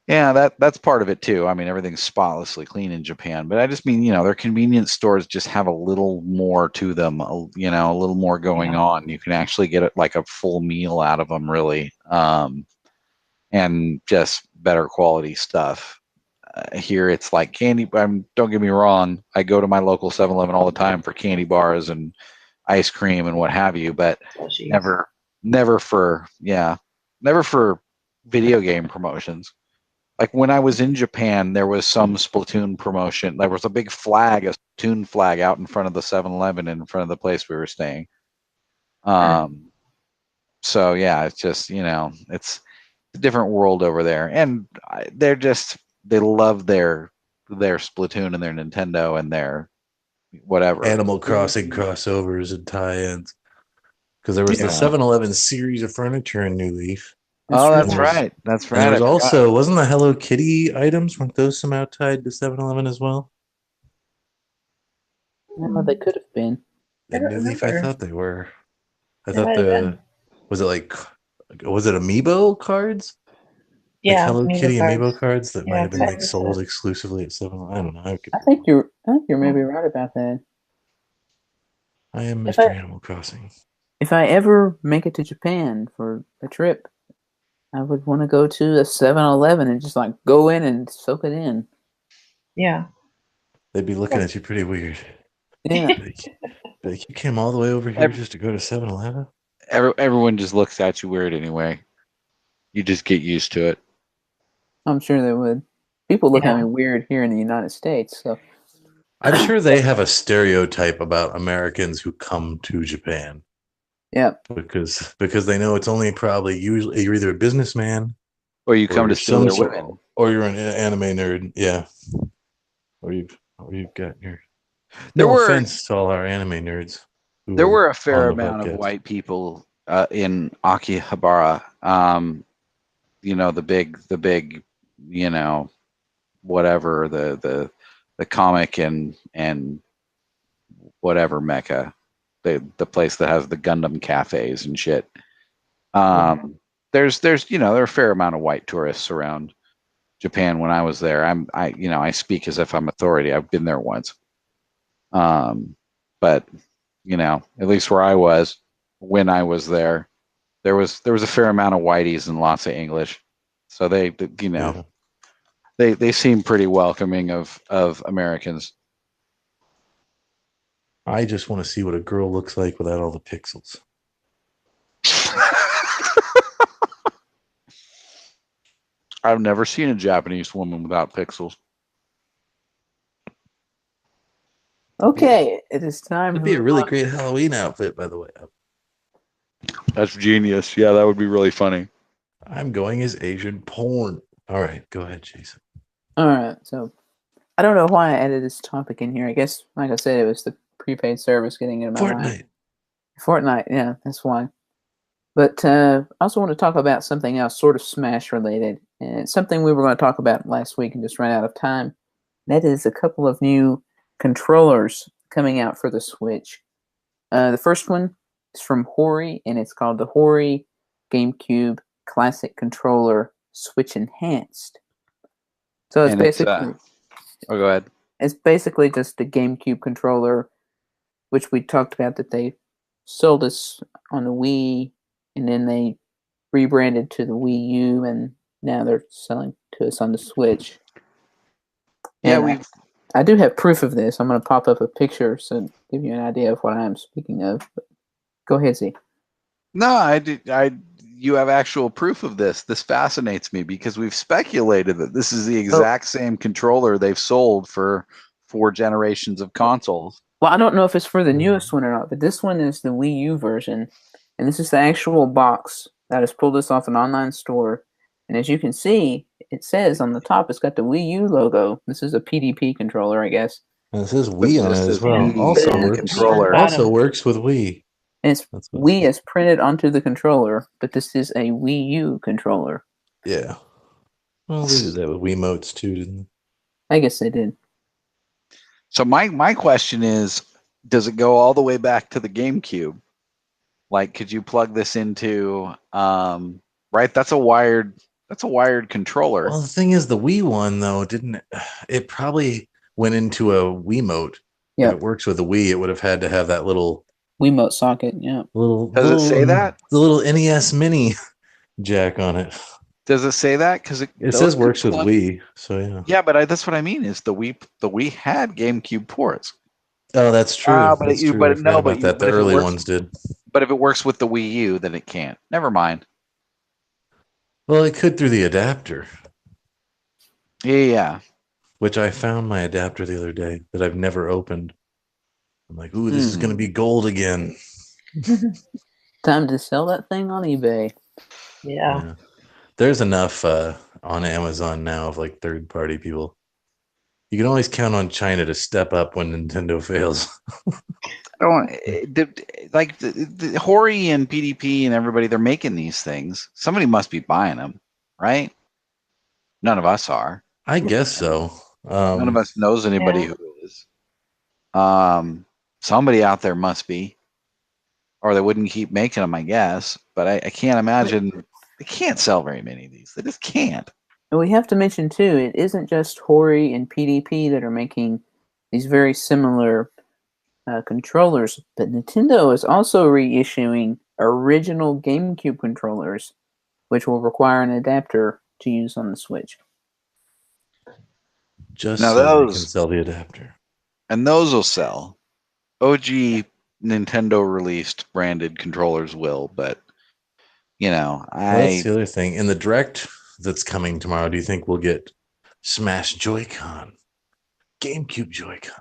Speaker 3: yeah, that's part of it too. I mean, everything's spotlessly clean in Japan, but I just mean, their convenience stores just have a little more to them, a little more going on. You can actually get it like a full meal out of them, really, and just better quality stuff. Here, it's like candy. Don't get me wrong. I go to my local 7-Eleven all the time for candy bars and ice cream and what have you, but never for video game promotions. Like when I was in Japan, there was some Splatoon promotion. There was a big flag, a Splatoon flag out in front of the 7-Eleven in front of the place we were staying. So yeah, it's just, it's a different world over there. And they love their Splatoon and their Nintendo and their whatever.
Speaker 2: Animal Crossing crossovers and tie-ins. Because there was the 7-Eleven series of furniture in New Leaf.
Speaker 3: That's right. That's right.
Speaker 2: And there was also, wasn't the Hello Kitty items, weren't those somehow tied to 7-Eleven as well?
Speaker 1: No, they could have been.
Speaker 2: In New Leaf, I thought they were. I thought was it Amiibo cards?
Speaker 4: Yeah,
Speaker 2: like Hello Kitty
Speaker 4: cards.
Speaker 2: Amiibo cards that might have been like sold exclusively at 7-Eleven. I don't know.
Speaker 1: I think you're maybe right about that.
Speaker 2: I am Mr. Animal Crossing.
Speaker 1: If I ever make it to Japan for a trip, I would want to go to a 7-Eleven and just like go in and soak it in.
Speaker 4: Yeah.
Speaker 2: They'd be looking at you pretty weird.
Speaker 1: Yeah.
Speaker 2: Like you came all the way over here just to go to 7-Eleven?
Speaker 3: Everyone just looks at you weird anyway. You just get used to it.
Speaker 1: I'm sure they would. People look at me weird here in the United States, so
Speaker 2: I'm sure they have a stereotype about Americans who come to Japan.
Speaker 1: Yeah.
Speaker 2: Because they know it's only probably usually you're either a businessman
Speaker 3: or you come to steal their women.
Speaker 2: Or you're an anime nerd, yeah. Or you've got your offense to all our anime nerds.
Speaker 3: There were a fair amount of white people in Akihabara. The big, whatever, the comic and whatever mecca, the place that has the Gundam cafes and shit. There's there are a fair amount of white tourists around Japan. When I was there, I speak as if I'm authority. I've been there once. But at least where I was when I was there, there was a fair amount of whiteys and lots of English. So they seem pretty welcoming of Americans.
Speaker 2: I just want to see what a girl looks like without all the pixels.
Speaker 3: I've never seen a Japanese woman without pixels.
Speaker 1: Okay, it is time.
Speaker 2: It'd be a really great Halloween outfit, by the way.
Speaker 3: That's genius. Yeah, that would be really funny.
Speaker 2: I'm going as Asian porn. All right, go ahead, Jason.
Speaker 1: All right, so I don't know why I added this topic in here. I guess, like I said, it was the prepaid service getting into my mind. Fortnite, yeah, that's why. But I also want to talk about something else, sort of Smash related, and it's something we were going to talk about last week and just ran out of time. That is a couple of new controllers coming out for the Switch. The first one is from Hori, and it's called the Hori GameCube Classic Controller Switch Enhanced. So it's basically
Speaker 3: oh, go ahead.
Speaker 1: It's basically just the GameCube controller, which we talked about that they sold us on the Wii, and then they rebranded to the Wii U, and now they're selling to us on the Switch.
Speaker 3: Yeah,
Speaker 1: and I do have proof of this. I'm going to pop up a picture so give you an idea of what I'm speaking of. But go ahead, Z.
Speaker 3: No, you have actual proof of this. This fascinates me because we've speculated that this is the exact same controller they've sold for 4 generations of consoles.
Speaker 1: Well, I don't know if it's for the newest one or not, but this one is the Wii U version, and this is the actual box that has pulled this off an online store. And as you can see, it says on the top, it's got the Wii U logo. This is a PDP controller, I guess.
Speaker 2: And it says Wii on it as well.
Speaker 3: Wii
Speaker 2: Also
Speaker 3: controller.
Speaker 2: Also works with Wii.
Speaker 1: And it's Wii is printed onto the controller, but this is a Wii U controller.
Speaker 2: Yeah. Well, they did that with Wiimotes too, didn't they?
Speaker 1: I guess they did.
Speaker 3: So my question is, does it go all the way back to the GameCube? Like, could you plug this into right? That's a wired controller.
Speaker 2: Well, the thing is, the Wii one though it probably went into a Wiimote.
Speaker 1: Yeah.
Speaker 2: If it works with the Wii, it would have had to have that little
Speaker 1: Wiimote socket. Yeah.
Speaker 3: Does it say that?
Speaker 2: The little NES Mini jack on it.
Speaker 3: Does it say that? Because it
Speaker 2: says works with Wii. So yeah.
Speaker 3: Yeah, but that's what I mean. Is the Wii had GameCube ports?
Speaker 2: Oh, that's true. The early ones did.
Speaker 3: But if it works with the Wii U, then it can't. Never mind.
Speaker 2: Well, it could through the adapter.
Speaker 3: Yeah.
Speaker 2: Which I found my adapter the other day that I've never opened. I'm like, ooh, this is going to be gold again.
Speaker 1: Time to sell that thing on eBay.
Speaker 4: Yeah.
Speaker 2: There's enough on Amazon now of like third-party people. You can always count on China to step up when Nintendo fails.
Speaker 3: The Hori and PDP and everybody, they're making these things. Somebody must be buying them, right? None of us are.
Speaker 2: I guess so.
Speaker 3: None of us knows anybody who is. Somebody out there must be, or they wouldn't keep making them, I guess. But I can't imagine they can't sell very many of these. They just can't.
Speaker 1: And we have to mention too, it isn't just Hori and PDP that are making these very similar controllers, but Nintendo is also reissuing original GameCube controllers, which will require an adapter to use on the Switch.
Speaker 2: Just now so they can sell the adapter.
Speaker 3: And those will sell. OG Nintendo released branded controllers will, but
Speaker 2: that's the other thing. In the Direct that's coming tomorrow, do you think we'll get Smash Joy-Con, GameCube Joy-Con?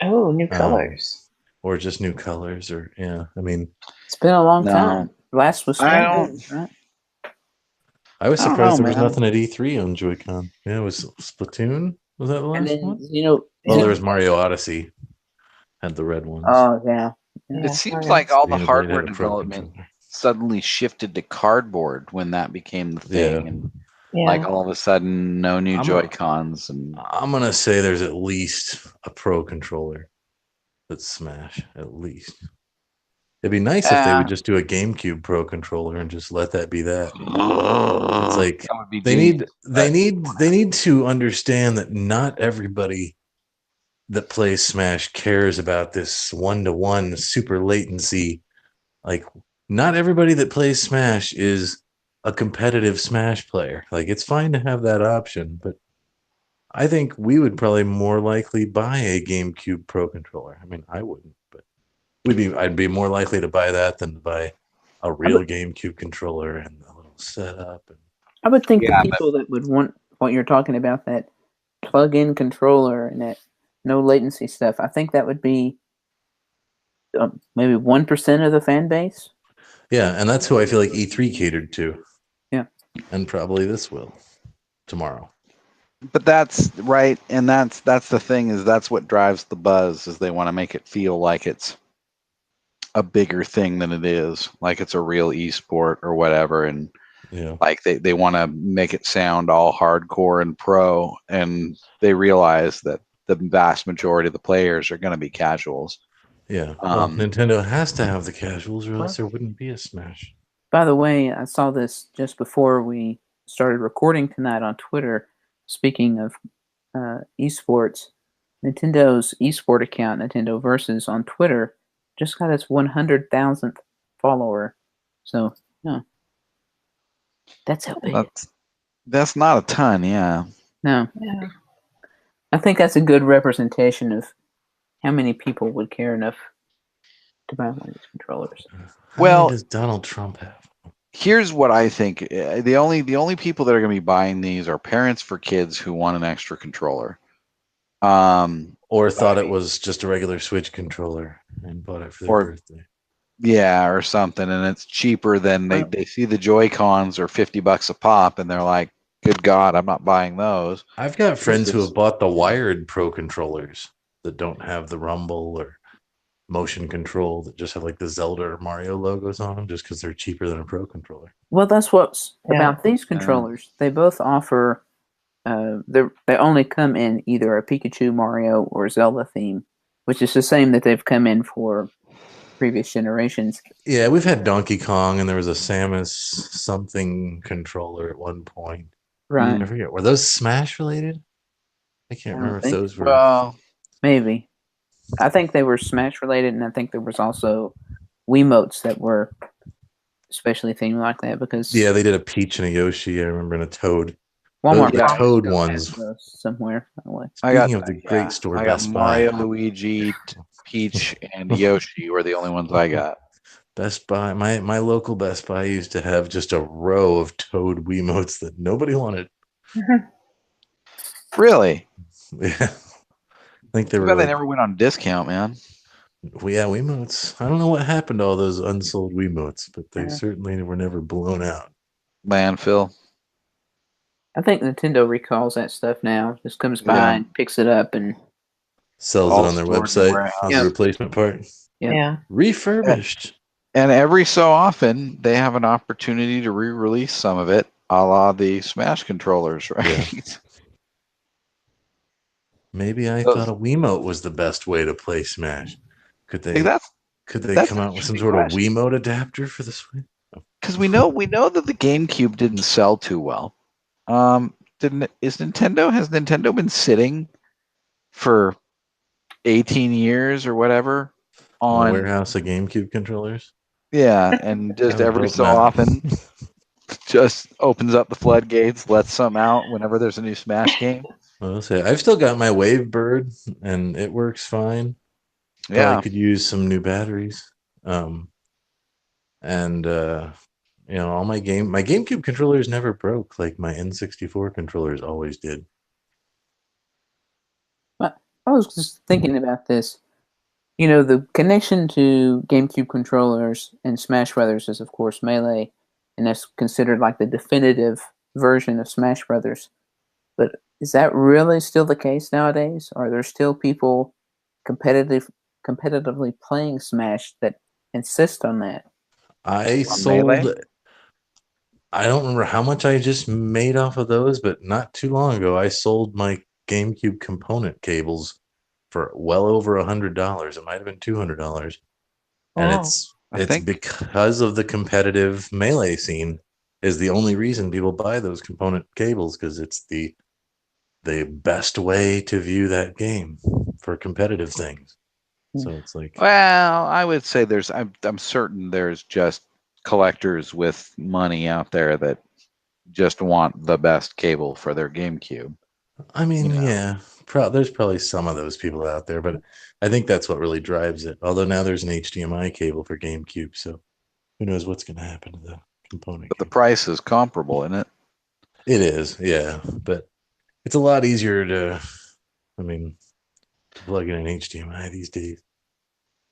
Speaker 4: Oh, new colors.
Speaker 2: Or just new colors, or I mean,
Speaker 1: it's been a long time. Last was
Speaker 2: I was surprised there was nothing at E3 on Joy-Con. Yeah, it was Splatoon. Was that the last one? Well, there was Mario Odyssey. Had the red ones.
Speaker 1: Oh yeah.
Speaker 3: It seems like all the hardware development suddenly shifted to cardboard when that became the thing, and like all of a sudden, no new Joy-Cons. And
Speaker 2: I'm gonna say there's at least a Pro controller that's Smash. At least it'd be nice if they would just do a GameCube Pro controller and just let that be that. It's like they need to understand that not everybody that plays Smash cares about this 1-to-1 super latency. Like, not everybody that plays Smash is a competitive Smash player. Like, it's fine to have that option, but I think we would probably more likely buy a GameCube Pro controller. I mean, I wouldn't, but I'd be more likely to buy that than to buy a real GameCube controller and a little setup.
Speaker 1: I would think the people that would want what you're talking about, that plug-in controller and that no latency stuff, I think that would be maybe 1% of the fan base.
Speaker 2: Yeah, and that's who I feel like E3 catered to.
Speaker 1: Yeah.
Speaker 2: And probably this will tomorrow.
Speaker 3: But that's right, and that's the thing, is that's what drives the buzz, is they want to make it feel like it's a bigger thing than it is, like it's a real esport or whatever, and like they want to make it sound all hardcore and pro, and they realize that the vast majority of the players are going to be casuals.
Speaker 2: Yeah, Nintendo has to have the casuals, or else there wouldn't be a Smash.
Speaker 1: By the way, I saw this just before we started recording tonight on Twitter. Speaking of esports, Nintendo's esport account, Nintendo Versus, on Twitter, just got its 100,000th follower. So, yeah, that's how big.
Speaker 3: That's not a ton, yeah.
Speaker 1: No,
Speaker 4: Yeah.
Speaker 1: I think that's a good representation of how many people would care enough to buy one of these controllers.
Speaker 2: How many does Donald Trump have?
Speaker 3: Here's what I think. The only people that are going to be buying these are parents for kids who want an extra controller.
Speaker 2: Or thought it was just a regular Switch controller and bought it for their birthday.
Speaker 3: Yeah, or something, and it's cheaper than they see the Joy-Cons are $50 a pop, and they're like, "Good God, I'm not buying those."
Speaker 2: I've got friends who have bought the wired Pro controllers that don't have the rumble or motion control, that just have like the Zelda or Mario logos on them, just because they're cheaper than a Pro controller.
Speaker 1: Well, that's what's about these controllers. They both offer. They only come in either a Pikachu, Mario, or Zelda theme, which is the same that they've come in for previous generations.
Speaker 2: Yeah, we've had Donkey Kong, and there was a Samus something controller at one point.
Speaker 1: Right.
Speaker 2: I forget. Were those Smash related? I can't remember if those were.
Speaker 3: Well,
Speaker 1: maybe. I think they were Smash related, and I think there was also Wiimotes that were especially themed like that because
Speaker 2: they did a Peach and a Yoshi. I remember, and a Toad.
Speaker 1: Walmart
Speaker 2: the Toad ones
Speaker 1: somewhere.
Speaker 2: Speaking of the great store,
Speaker 3: I got
Speaker 2: Best
Speaker 3: Mario,
Speaker 2: Buy.
Speaker 3: Luigi, Peach, and Yoshi were the only ones I got.
Speaker 2: Best Buy, my local Best Buy used to have just a row of Toad Wiimotes that nobody wanted.
Speaker 3: Really?
Speaker 2: Yeah, I think they were.
Speaker 3: They never went on discount, man.
Speaker 2: Yeah, Wiimotes. I don't know what happened to all those unsold Wiimotes, but they certainly were never blown out.
Speaker 3: Landfill.
Speaker 1: I think Nintendo recalls that stuff now. Just comes by and picks it up and
Speaker 2: sells it on their website as a replacement part.
Speaker 4: Yeah.
Speaker 2: Refurbished.
Speaker 3: And every so often, they have an opportunity to re-release some of it, a la the Smash controllers, right?
Speaker 2: Yeah. Maybe I thought a Wiimote was the best way to play Smash. Could they come out with some sort of Wiimote adapter for the Switch?
Speaker 3: Because we know that the GameCube didn't sell too well. Has Nintendo been sitting for 18 years or whatever on
Speaker 2: a warehouse of GameCube controllers?
Speaker 3: Yeah, and just every so often just opens up the floodgates, lets some out whenever there's a new Smash game.
Speaker 2: Well, I'll say I've still got my Wavebird and it works fine.
Speaker 3: Yeah,
Speaker 2: I could use some new batteries. All my GameCube controllers never broke like my N64 controllers always did.
Speaker 1: I was just thinking about this. You know, the connection to GameCube controllers and Smash Brothers is, of course, Melee, and that's considered like the definitive version of Smash Brothers. But is that really still the case nowadays? Are there still people competitively playing Smash that insist on that?
Speaker 2: I don't remember how much I just made off of those, but not too long ago, I sold my GameCube component cables for well over $100. It might have been $200, and it's because of the competitive Melee scene is the only reason people buy those component cables, because it's the best way to view that game for competitive things. So it's like,
Speaker 3: well, I would say I'm certain there's just collectors with money out there that just want the best cable for their GameCube.
Speaker 2: I mean, yeah, there's probably some of those people out there, but I think that's what really drives it. Although now there's an HDMI cable for GameCube, so who knows what's going to happen to the component.
Speaker 3: But the price is comparable, isn't it?
Speaker 2: It is, yeah, but it's a lot easier to plug in an HDMI these days.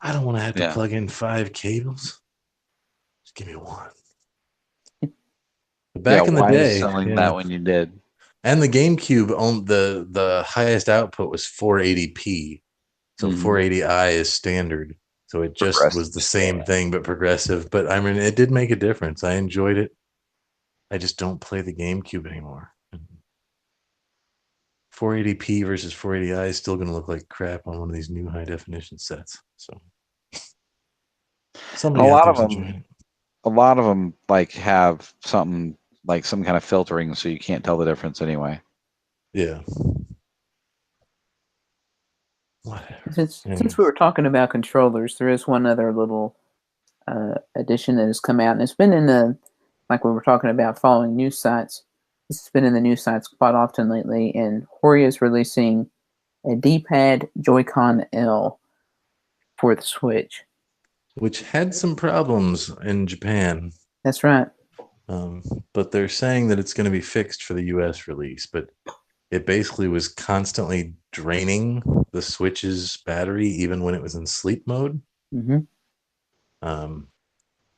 Speaker 2: I don't want to have to plug in 5 cables. Just give me one. But back in the day,
Speaker 3: selling that when you did.
Speaker 2: And the GameCube, the highest output was 480p. So 480i is standard. So it just was the same thing, but progressive. But I mean, it did make a difference. I enjoyed it. I just don't play the GameCube anymore. 480p versus 480i is still going to look like crap on one of these new high definition sets. So
Speaker 3: a lot of them a lot of them like have something like some kind of filtering, so you can't tell the difference anyway.
Speaker 2: Yeah. Whatever.
Speaker 1: Since we were talking about controllers, there is one other little addition that has come out, and it's been in the, like we were talking about, following news sites. It's been in the news sites quite often lately, and Hori is releasing a D-pad Joy-Con L for the Switch.
Speaker 2: Which had some problems in Japan.
Speaker 1: That's right.
Speaker 2: But they're saying that it's going to be fixed for the US release, but it basically was constantly draining the Switch's battery even when it was in sleep mode.
Speaker 1: Mm-hmm.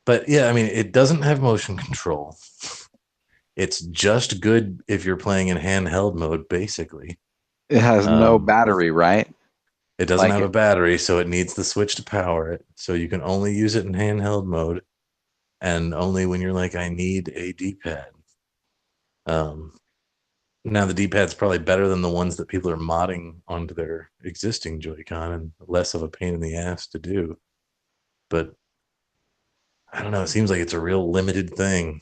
Speaker 2: But yeah, I mean, it doesn't have motion control. It's just good if you're playing in handheld mode, basically.
Speaker 3: It has no battery, right?
Speaker 2: It doesn't
Speaker 3: Like
Speaker 2: have a battery, so it needs the Switch to power it. So you can only use it in handheld mode, and only when you're like, I need a D-pad. Now the D-pad's probably better than the ones that people are modding onto their existing Joy-Con and less of a pain in the ass to do. But I don't know. It seems like it's a real limited thing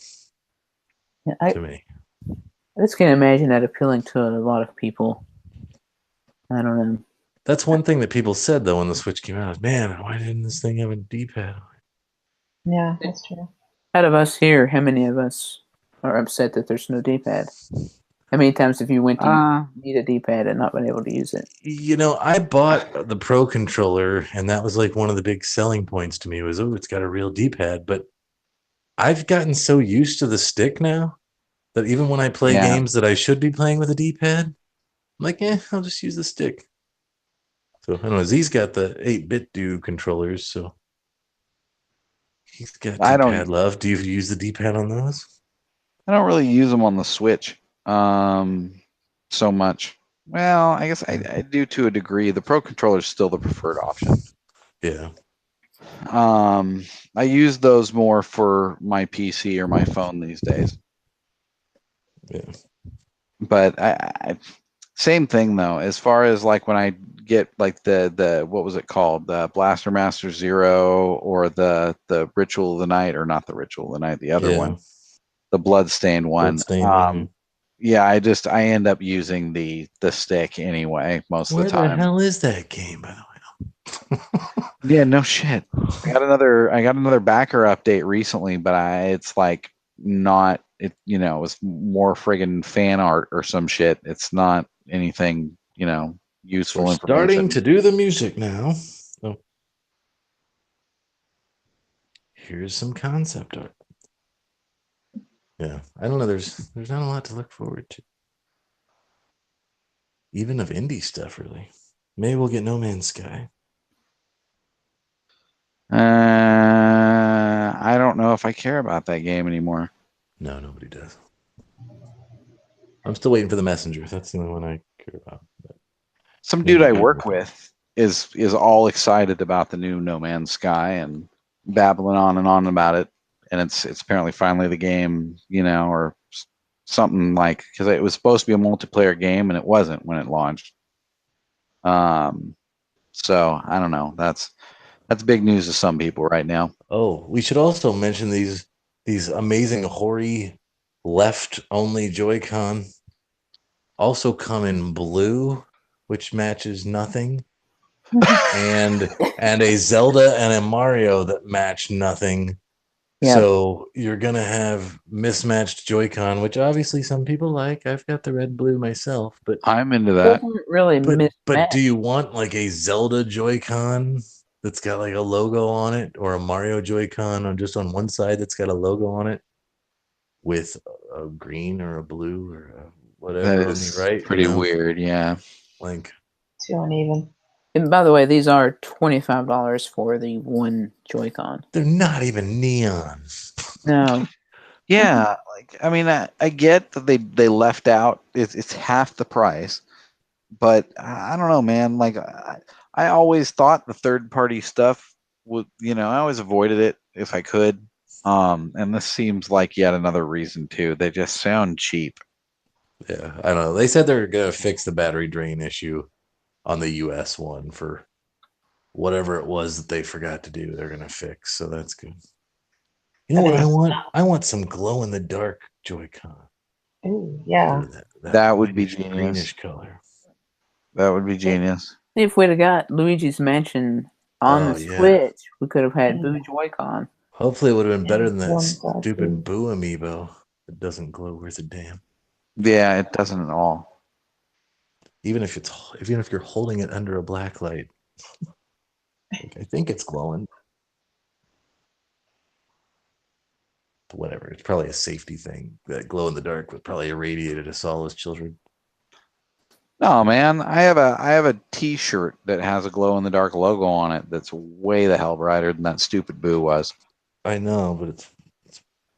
Speaker 2: to me.
Speaker 1: I just can't imagine that appealing to a lot of people. I don't know.
Speaker 2: That's one thing that people said, though, when the Switch came out. Man, why didn't this thing have a D-pad?
Speaker 4: Yeah, that's true.
Speaker 1: Out of us here, how many of us are upset that there's no D-pad? How many times have you went to need a D-pad and not been able to use it?
Speaker 2: You know, I bought the Pro controller, and that was like one of the big selling points to me was, oh, it's got a real D-pad. But I've gotten so used to the stick now that even when I play games that I should be playing with a D-pad, I'm like, I'll just use the stick. So I don't know. Z's got the 8-bit dude controllers, so he's got D-pad love. Do you use the D-pad on those?
Speaker 3: I don't really use them on the Switch so much. Well, I guess I do to a degree. The Pro controller is still the preferred option.
Speaker 2: Yeah.
Speaker 3: I use those more for my PC or my phone these days.
Speaker 2: Yeah.
Speaker 3: But I same thing though. As far as like when I get like the what was it called, the Blaster Master Zero or the Ritual of the Night, or not the Ritual of the Night, the other one, the Bloodstained one. Yeah, I end up using the stick anyway most of the time.
Speaker 2: Where the hell is that game, by the way?
Speaker 3: Yeah, no shit. I got another backer update recently, but it's like not it. You know, it was more friggin' fan art or some shit. It's not anything, useful information.
Speaker 2: Starting to do the music now. So here's some concept art. Yeah, I don't know. There's not a lot to look forward to, even of indie stuff. Really, maybe we'll get No Man's Sky.
Speaker 3: I don't know if I care about that game anymore.
Speaker 2: No, nobody does. I'm still waiting for the Messenger. That's the only one I care about.
Speaker 3: Some dude I work with is all excited about the new No Man's Sky and babbling on and on about it. And it's apparently finally the game, or something, like, because it was supposed to be a multiplayer game and it wasn't when it launched. So I don't know. That's big news to some people right now.
Speaker 2: Oh, we should also mention these amazing Hori left only Joy-Con also come in blue, which matches nothing, and a Zelda and a Mario that match nothing. Yeah. So you're gonna have mismatched Joy-Con, which obviously some people like. I've got the red blue myself, but
Speaker 3: I'm into that.
Speaker 1: Really,
Speaker 2: but do you want like a Zelda Joy-Con that's got like a logo on it, or a Mario Joy-Con on just on one side that's got a logo on it with a green or a blue or a whatever on the right?
Speaker 3: Pretty weird, yeah.
Speaker 2: Like
Speaker 4: too uneven.
Speaker 1: And by the way, these are $25 for the one Joy-Con.
Speaker 2: They're not even neon.
Speaker 1: No.
Speaker 3: Yeah, like, I mean, I get that they left out. It's half the price, but I don't know, man. Like, I always thought the third-party stuff would, I always avoided it if I could. And this seems like yet another reason too. They just sound cheap.
Speaker 2: Yeah, I don't know. They said they're gonna fix the battery drain issue on the US one for whatever it was that they forgot to do. They're gonna fix, so that's good. You know
Speaker 4: Are
Speaker 2: what I
Speaker 4: they-
Speaker 2: want? I want some glow in the dark Joy-Con.
Speaker 4: Ooh, yeah.
Speaker 3: That would be
Speaker 2: whitish,
Speaker 3: genius.
Speaker 2: greenish color.
Speaker 3: That would be genius.
Speaker 1: If we'd have got Luigi's Mansion on
Speaker 2: Oh,
Speaker 1: the
Speaker 2: yeah.
Speaker 1: Switch, we could have had
Speaker 4: Mm.
Speaker 1: Boo Joy-Con.
Speaker 2: Hopefully, it would have been better
Speaker 4: Yeah,
Speaker 2: than that
Speaker 4: glow in the dark,
Speaker 2: stupid
Speaker 4: too.
Speaker 2: Boo amiibo that doesn't glow worth a damn.
Speaker 3: Yeah, it doesn't at all.
Speaker 2: Even if you're holding it under a black light, I think it's glowing. But whatever, it's probably a safety thing. That glow in the dark was probably irradiated us all as children.
Speaker 3: No, man, I have a T-shirt that has a glow in the dark logo on it. That's way the hell brighter than that stupid Boo was.
Speaker 2: I know, but it's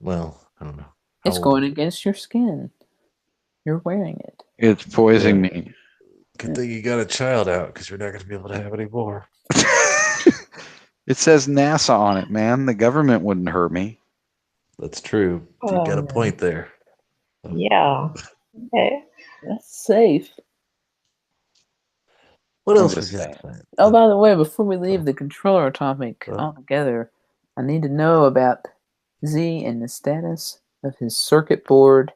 Speaker 2: well, I don't know.
Speaker 1: It's
Speaker 2: How-
Speaker 1: going against your skin. You're wearing it.
Speaker 3: It's poisoning me.
Speaker 2: Good thing you got a child out because you're not going to be able to have any more.
Speaker 3: It says NASA on it, man. The government wouldn't hurt me.
Speaker 2: That's true. You got a point there.
Speaker 4: Yeah. Okay.
Speaker 1: That's safe.
Speaker 2: What
Speaker 3: I'm
Speaker 2: else we
Speaker 3: just
Speaker 2: got?
Speaker 3: saying.
Speaker 1: Oh, by the way, before we leave the controller topic
Speaker 2: Oh.
Speaker 1: altogether, I need to know about Z and the status of his circuit board.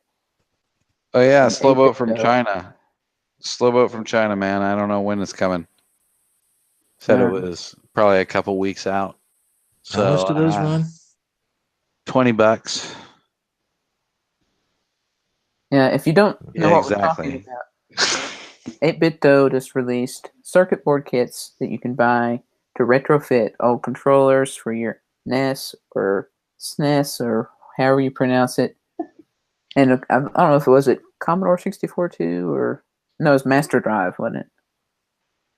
Speaker 3: Oh yeah,
Speaker 1: And
Speaker 3: slow boat
Speaker 1: 8-bit
Speaker 3: from
Speaker 1: dough.
Speaker 3: China. Slow boat from China, man. I don't know when it's coming. Said it was probably a couple weeks out. So
Speaker 2: How much do those run?
Speaker 3: $20.
Speaker 1: Yeah, if you don't know
Speaker 3: Yeah,
Speaker 1: what we're talking
Speaker 3: exactly.
Speaker 1: about, 8-bit dough just released circuit board kits that you can buy to retrofit old controllers for your NES or SNES or however you pronounce it. And I don't know if it was Commodore 64 too, or no, it was Master Drive, wasn't it?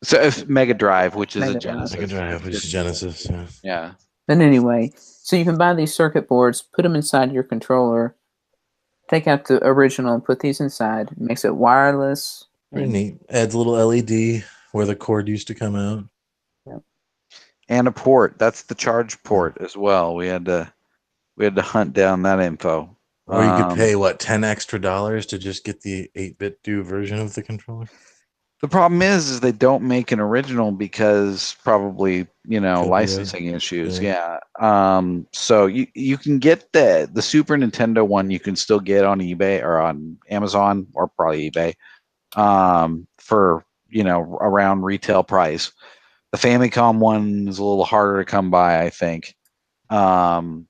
Speaker 3: So if Mega Drive, which is a
Speaker 1: Mega Drive.
Speaker 3: Genesis.
Speaker 2: Mega Drive, which is Genesis. Yeah.
Speaker 3: Yeah.
Speaker 1: But anyway, so you can buy these circuit boards, put them inside your controller, take out the original and put these inside. It makes it wireless.
Speaker 2: Pretty
Speaker 1: and-
Speaker 2: neat. Adds a little LED where the cord used to come out.
Speaker 3: And a port. That's the charge port as well. We had to hunt down that info.
Speaker 2: Or you could pay what, $10 extra to just get the 8-bit do version of the controller.
Speaker 3: The problem is they don't make an original because probably,
Speaker 2: Copyright.
Speaker 3: licensing issues. Yeah. So you can get the Super Nintendo one. You can still get on eBay or on Amazon or probably eBay for around retail price. The Famicom one is a little harder to come by, I think. And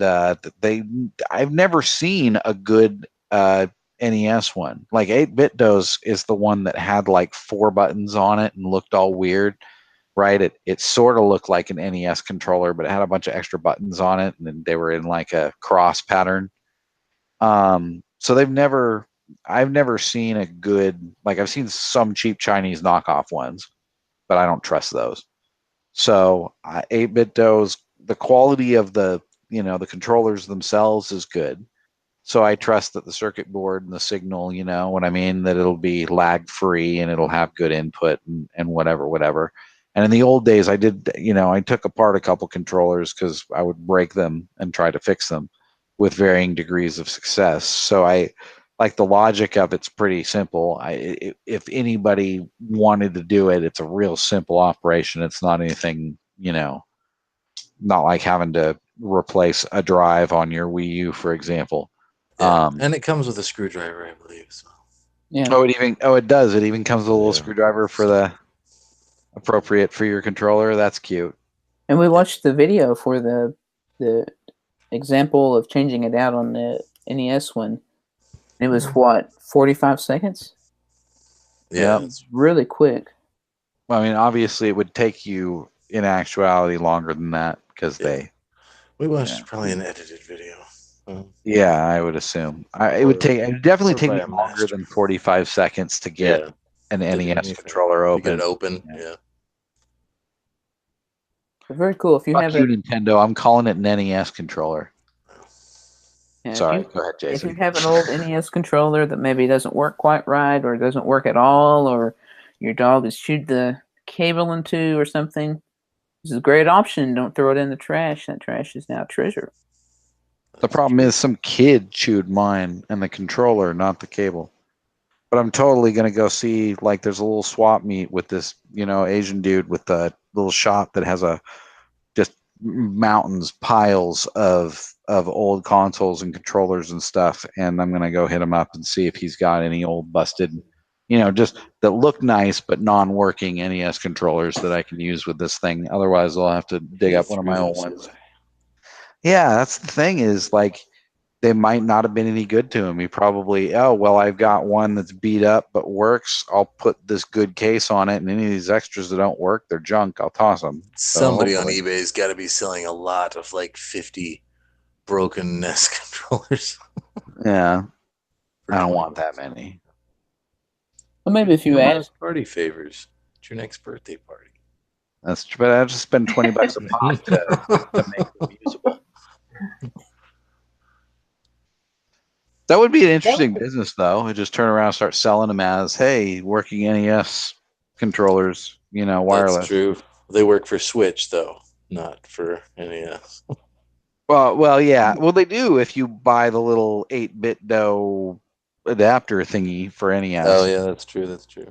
Speaker 3: I've never seen a good NES one. Like 8-bit Does is the one that had like 4 buttons on it and looked all weird, right? It sort of looked like an NES controller, but it had a bunch of extra buttons on it, and then they were in like a cross pattern. So I've never seen a good, like I've seen some cheap Chinese knockoff ones, but I don't trust those. So 8-bit Does, the quality of the controllers themselves is good. So I trust that the circuit board and the signal, what I mean, that it'll be lag free and it'll have good input and whatever. And in the old days, I did, I took apart a couple controllers because I would break them and try to fix them with varying degrees of success. So I like the logic of it's pretty simple. If anybody wanted to do it, it's a real simple operation. It's not anything, not like having to replace a drive on your Wii U, for example.
Speaker 2: Yeah. And it comes with a screwdriver, I believe. So.
Speaker 1: Yeah.
Speaker 3: It does. It even comes with a little screwdriver for the appropriate for your controller. That's cute.
Speaker 1: And we watched the video for the example of changing it out on the NES one. It was what, 45 seconds?
Speaker 2: Yeah.
Speaker 1: It's really quick.
Speaker 3: Well, I mean, obviously, it would take you in actuality longer than that because
Speaker 2: we watched probably an edited video.
Speaker 3: Yeah, I would assume. It would definitely take me longer than 45 seconds to get an NES controller open.
Speaker 2: To get it open, yeah.
Speaker 1: Very cool. If you
Speaker 3: Fuck
Speaker 1: have
Speaker 3: you, Nintendo. I'm calling it an NES controller.
Speaker 1: Yeah,
Speaker 3: Sorry, go ahead, Jason.
Speaker 1: If you have an old NES controller that maybe doesn't work quite right or doesn't work at all, or your dog has chewed the cable in two or something, this is a great option. Don't throw it in the trash. That trash is now treasure.
Speaker 3: The problem is some kid chewed mine and the controller, not the cable. But I'm totally going to go see, like, there's a little swap meet with this, Asian dude with a little shop that has a just mountains, piles of old consoles and controllers and stuff, and I'm gonna go hit him up and see if he's got any old busted, just that look nice but non-working NES controllers that I can use with this thing. Otherwise, I'll have to dig up one of my old ones. Yeah, that's the thing is like they might not have been any good to him. He probably, I've got one that's beat up but works. I'll put this good case on it, and any of these extras that don't work, they're junk. I'll toss them.
Speaker 2: Somebody on eBay's got to be selling a lot of like 50 broken NES controllers.
Speaker 3: Yeah, I don't want that many.
Speaker 1: Well, maybe if you ask
Speaker 2: party favors, it's your next birthday party.
Speaker 3: That's true, but I just spend $20 a pop to make them usable. That would be an interesting business, though. I just turn around and start selling them as, hey, working NES controllers, wireless.
Speaker 2: That's true. They work for Switch, though, not for NES.
Speaker 3: Well, yeah. Well, they do if you buy the little 8-bit dough adapter thingy for NES.
Speaker 2: Oh, yeah, that's true. That's true.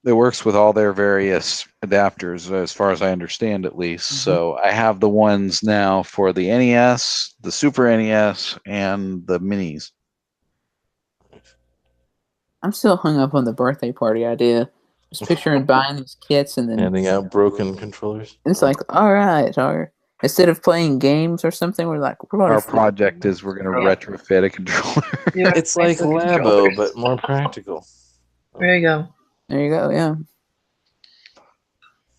Speaker 3: It works with all their various adapters, as far as I understand, at least. Mm-hmm. So I have the ones now for the NES, the Super NES, and the Minis.
Speaker 1: I'm still hung up on the birthday party idea. Just picturing buying these kits and then
Speaker 2: handing out broken controllers.
Speaker 1: It's like, all right. Instead of playing games or something, we're like,
Speaker 3: our project is we're going to retrofit a controller.
Speaker 2: It's like Labo, but more practical.
Speaker 4: There you go.
Speaker 1: There you go. Yeah.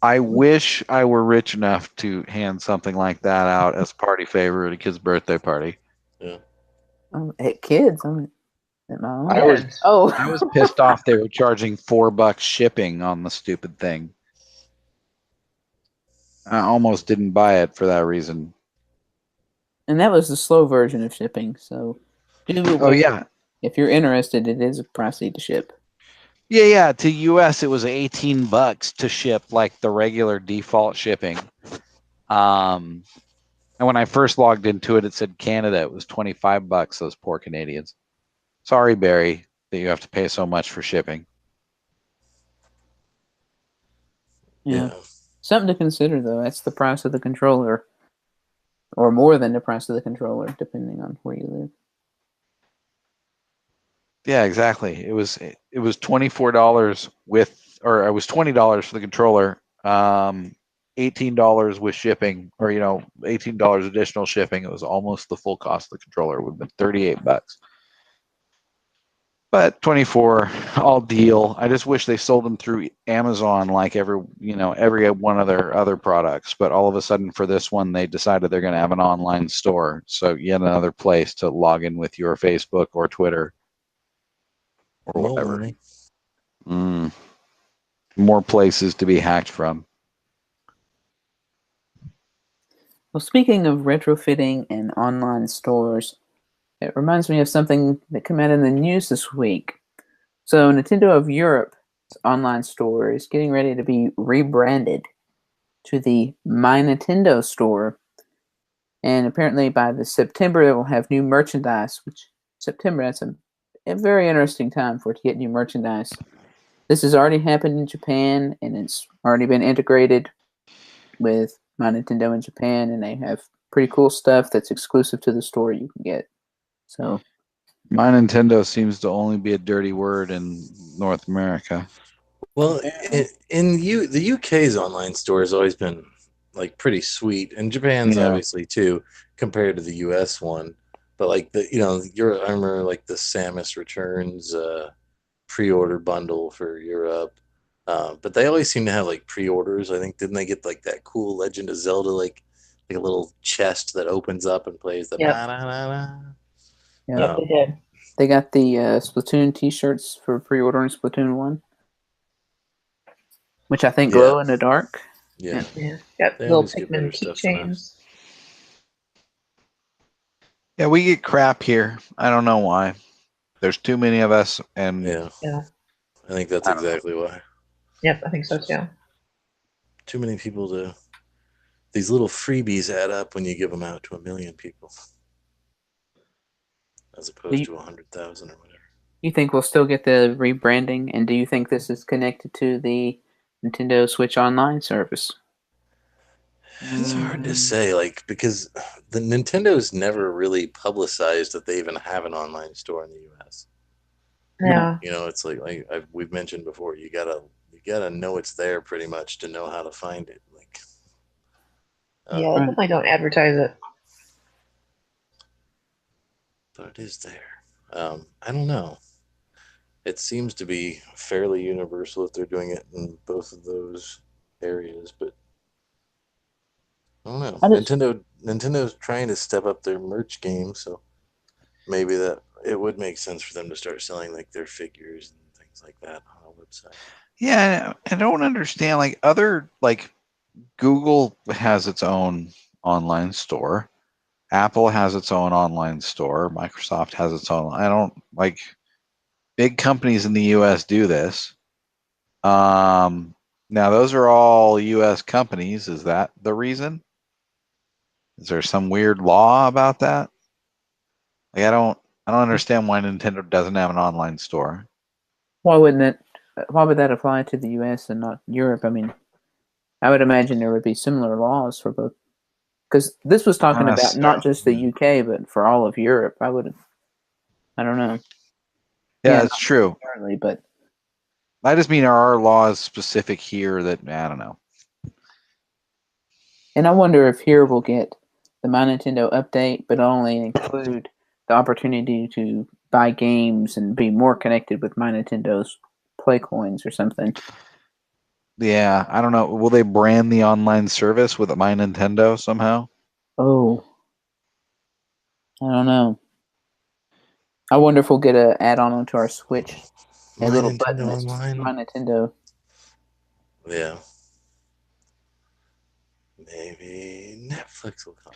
Speaker 3: I wish I were rich enough to hand something like that out as party favor at a kid's birthday party.
Speaker 2: Yeah.
Speaker 1: At kids,
Speaker 3: I was pissed off they were charging $4 shipping on the stupid thing. I almost didn't buy it for that reason.
Speaker 1: And that was the slow version of shipping. So,
Speaker 3: yeah.
Speaker 1: If you're interested, it is pricey to ship.
Speaker 3: Yeah. To US, it was $18 to ship, like the regular default shipping. And when I first logged into it, it said Canada. It was $25. Those poor Canadians. Sorry, Barry, that you have to pay so much for shipping.
Speaker 1: Yeah. Something to consider, though. That's the price of the controller, or more than the price of the controller, depending on where you live.
Speaker 3: Yeah, exactly. It was $24 it was $20 for the controller, $18 with shipping, or $18 additional shipping. It was almost the full cost of the controller. It would have been $38. But 24 all deal. I just wish they sold them through Amazon like every one of their other products. But all of a sudden for this one, they decided they're going to have an online store. So yet another place to log in with your Facebook or Twitter or whatever. More places to be hacked from.
Speaker 1: Well, speaking of retrofitting and online stores, it reminds me of something that came out in the news this week. So Nintendo of Europe's online store is getting ready to be rebranded to the MyNintendo Store. And apparently by the September, it will have new merchandise, which September, that's a very interesting time for it to get new merchandise. This has already happened in Japan, and it's already been integrated with MyNintendo in Japan, and they have pretty cool stuff that's exclusive to the store you can get. So,
Speaker 3: MyNintendo seems to only be a dirty word in North America.
Speaker 2: Well, in the UK's online store has always been like pretty sweet, and Japan's obviously too, compared to the US one. But like I remember like the Samus Returns pre-order bundle for Europe. But they always seem to have like pre-orders. I think didn't they get like that cool Legend of Zelda like a little chest that opens up and plays the
Speaker 1: Yeah,
Speaker 4: they did.
Speaker 1: They got the Splatoon T-shirts for pre-ordering Splatoon 1, which I think glow in the dark.
Speaker 4: Yeah. Got little Pikmin keychains.
Speaker 3: Yeah, we get crap here. I don't know why. There's too many of us, and
Speaker 4: Yeah.
Speaker 2: I think that's exactly why.
Speaker 4: Yep, I think so too.
Speaker 2: Too many people to. These little freebies add up when you give them out to 1 million people, as opposed to 100,000 or whatever.
Speaker 1: You think we'll still get the rebranding, and do you think this is connected to the Nintendo Switch Online service?
Speaker 2: It's hard to say, like, because the Nintendo's never really publicized that they even have an online store in the U.S.
Speaker 4: Yeah.
Speaker 2: You know, it's like we've mentioned before. You gotta know it's there pretty much to know how to find it. Like,
Speaker 4: Yeah, they definitely don't advertise it.
Speaker 2: but it is there. I don't know. It seems to be fairly universal if they're doing it in both of those areas, but I don't know. Nintendo's trying to step up their merch game, so maybe that it would make sense for them to start selling like their figures and things like that on a website.
Speaker 3: Yeah, I don't understand. Like Google has its own online store. Apple has its own online store. Microsoft has its own. I don't like big companies in the U.S. do this. Now those are all U.S. companies. Is that the reason? Is there some weird law about that? Like I don't understand why Nintendo doesn't have an online store.
Speaker 1: Why would that apply to the U.S. and not Europe? I mean, I would imagine there would be similar laws for both. Because this was talking about not just the UK, but for all of Europe. I don't know.
Speaker 3: Yeah, it's true.
Speaker 1: But
Speaker 3: I just mean, are our laws specific here that, I don't know.
Speaker 1: And I wonder if here we'll get the MyNintendo update, but only include the opportunity to buy games and be more connected with MyNintendo's Play Coins or something.
Speaker 3: Yeah, I don't know. Will they brand the online service with MyNintendo somehow?
Speaker 1: Oh, I don't know. I wonder if we'll get an add-on onto our Switch. A little button that's
Speaker 2: Online?
Speaker 1: MyNintendo.
Speaker 2: Yeah. Maybe Netflix will come.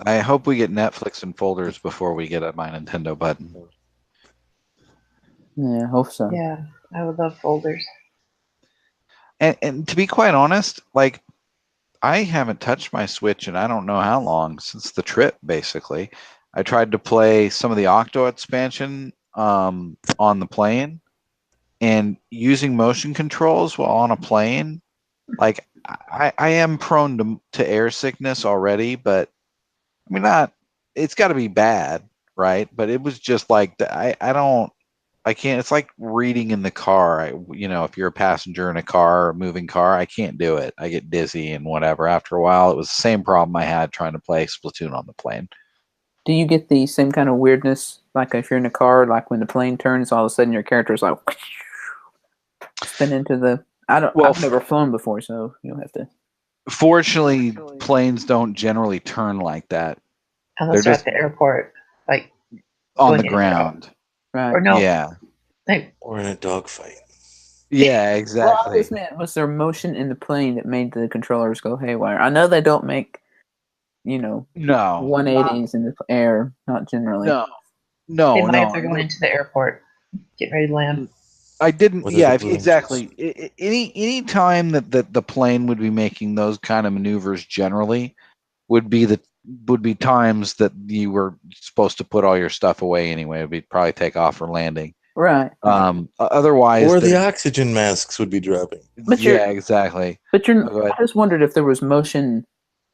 Speaker 3: I hope we get Netflix and folders before we get a MyNintendo button.
Speaker 1: Yeah, I hope so.
Speaker 4: Yeah, I would love folders.
Speaker 3: And to be quite honest, like I haven't touched my Switch in I don't know how long, since the trip, basically. I tried to play some of the Octo expansion on the plane, and using motion controls while on a plane, like I am prone to air sickness already, but I mean, it's got to be bad, right? But it was just like, I can't. It's like reading in the car. If you're a passenger in a car or a moving car, I can't do it. I get dizzy and whatever. After a while, it was the same problem I had trying to play Splatoon on the plane.
Speaker 1: Do you get the same kind of weirdness, like if you're in a car, like when the plane turns, all of a sudden your character's like spin into the? I've never flown before, so you'll have to.
Speaker 3: Fortunately, planes don't generally turn like that.
Speaker 4: Unless they're at the airport, like
Speaker 3: on the ground.
Speaker 1: Right.
Speaker 4: Or no.
Speaker 3: Yeah.
Speaker 2: Or in a dogfight.
Speaker 3: Yeah, exactly.
Speaker 1: Well, I just meant, was there motion in the plane that made the controllers go haywire? I know they don't make,
Speaker 3: no
Speaker 1: 180s in the air, not generally.
Speaker 3: No.
Speaker 4: They might if they're going into the airport, get ready to land.
Speaker 3: I didn't. Exactly. Any time that the plane would be making those kind of maneuvers generally would be times that you were supposed to put all your stuff away anyway. It would be probably take off or landing.
Speaker 1: Right.
Speaker 3: Otherwise,
Speaker 2: or the oxygen masks would be dropping.
Speaker 3: Yeah, exactly.
Speaker 1: But I just wondered if there was motion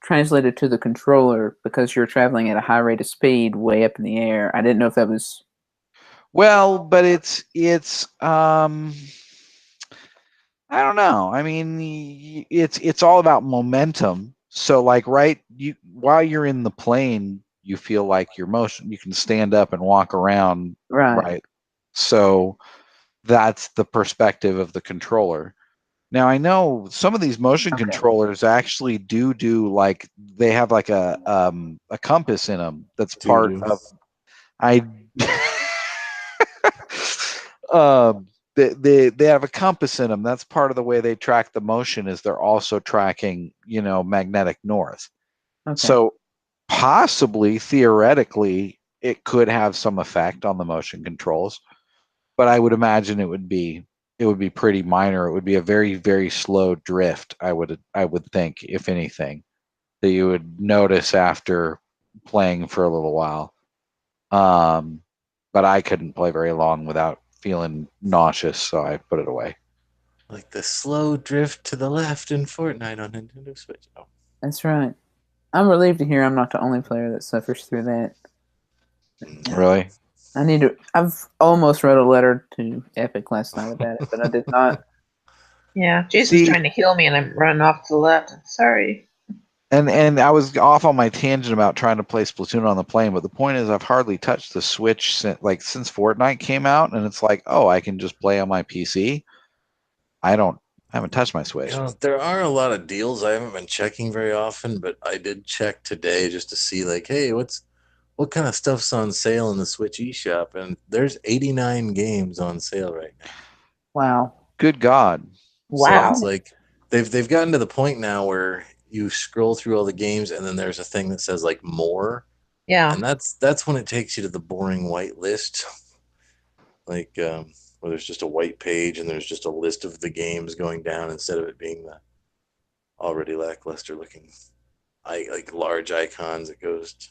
Speaker 1: translated to the controller because you're traveling at a high rate of speed way up in the air. I didn't know if that was.
Speaker 3: Well, but it's I don't know. I mean, it's all about momentum. So like while you're in the plane, you feel like your motion. You can stand up and walk around. Right. So that's the perspective of the controller. Now I know some of these motion controllers actually do like they have like a compass in them that's part of. They have a compass in them. That's part of the way they track the motion. Is they're also tracking magnetic north. Okay. So possibly theoretically it could have some effect on the motion controls, but I would imagine it would be pretty minor. It would be a very, very slow drift. I would think, if anything, that you would notice after playing for a little while. But I couldn't play very long without feeling nauseous, so I put it away.
Speaker 2: Like the slow drift to the left in Fortnite on Nintendo Switch. Oh.
Speaker 1: That's right. I'm relieved to hear I'm not the only player that suffers through that.
Speaker 3: Really?
Speaker 1: I need to. I've almost wrote a letter to Epic last night about it, but I did not.
Speaker 4: Yeah, Jason's
Speaker 3: See-
Speaker 4: trying to heal me, and I'm running off to the left. Sorry.
Speaker 3: And I was off on my tangent about trying to play Splatoon on the plane, but the point is I've hardly touched the Switch since Fortnite came out, and it's like, oh, I can just play on my PC. I haven't touched my Switch.
Speaker 2: There are a lot of deals. I haven't been checking very often, but I did check today just to see, like, hey, what kind of stuff's on sale in the Switch eShop? And there's 89 games on sale right now.
Speaker 1: Wow.
Speaker 3: Good God.
Speaker 4: Wow.
Speaker 2: So it's like they've gotten to the point now where you scroll through all the games and then there's a thing that says like more,
Speaker 4: Yeah.
Speaker 2: and that's when it takes you to the boring white list, like where there's just a white page and there's just a list of the games going down instead of it being the already lackluster looking like large icons. It goes to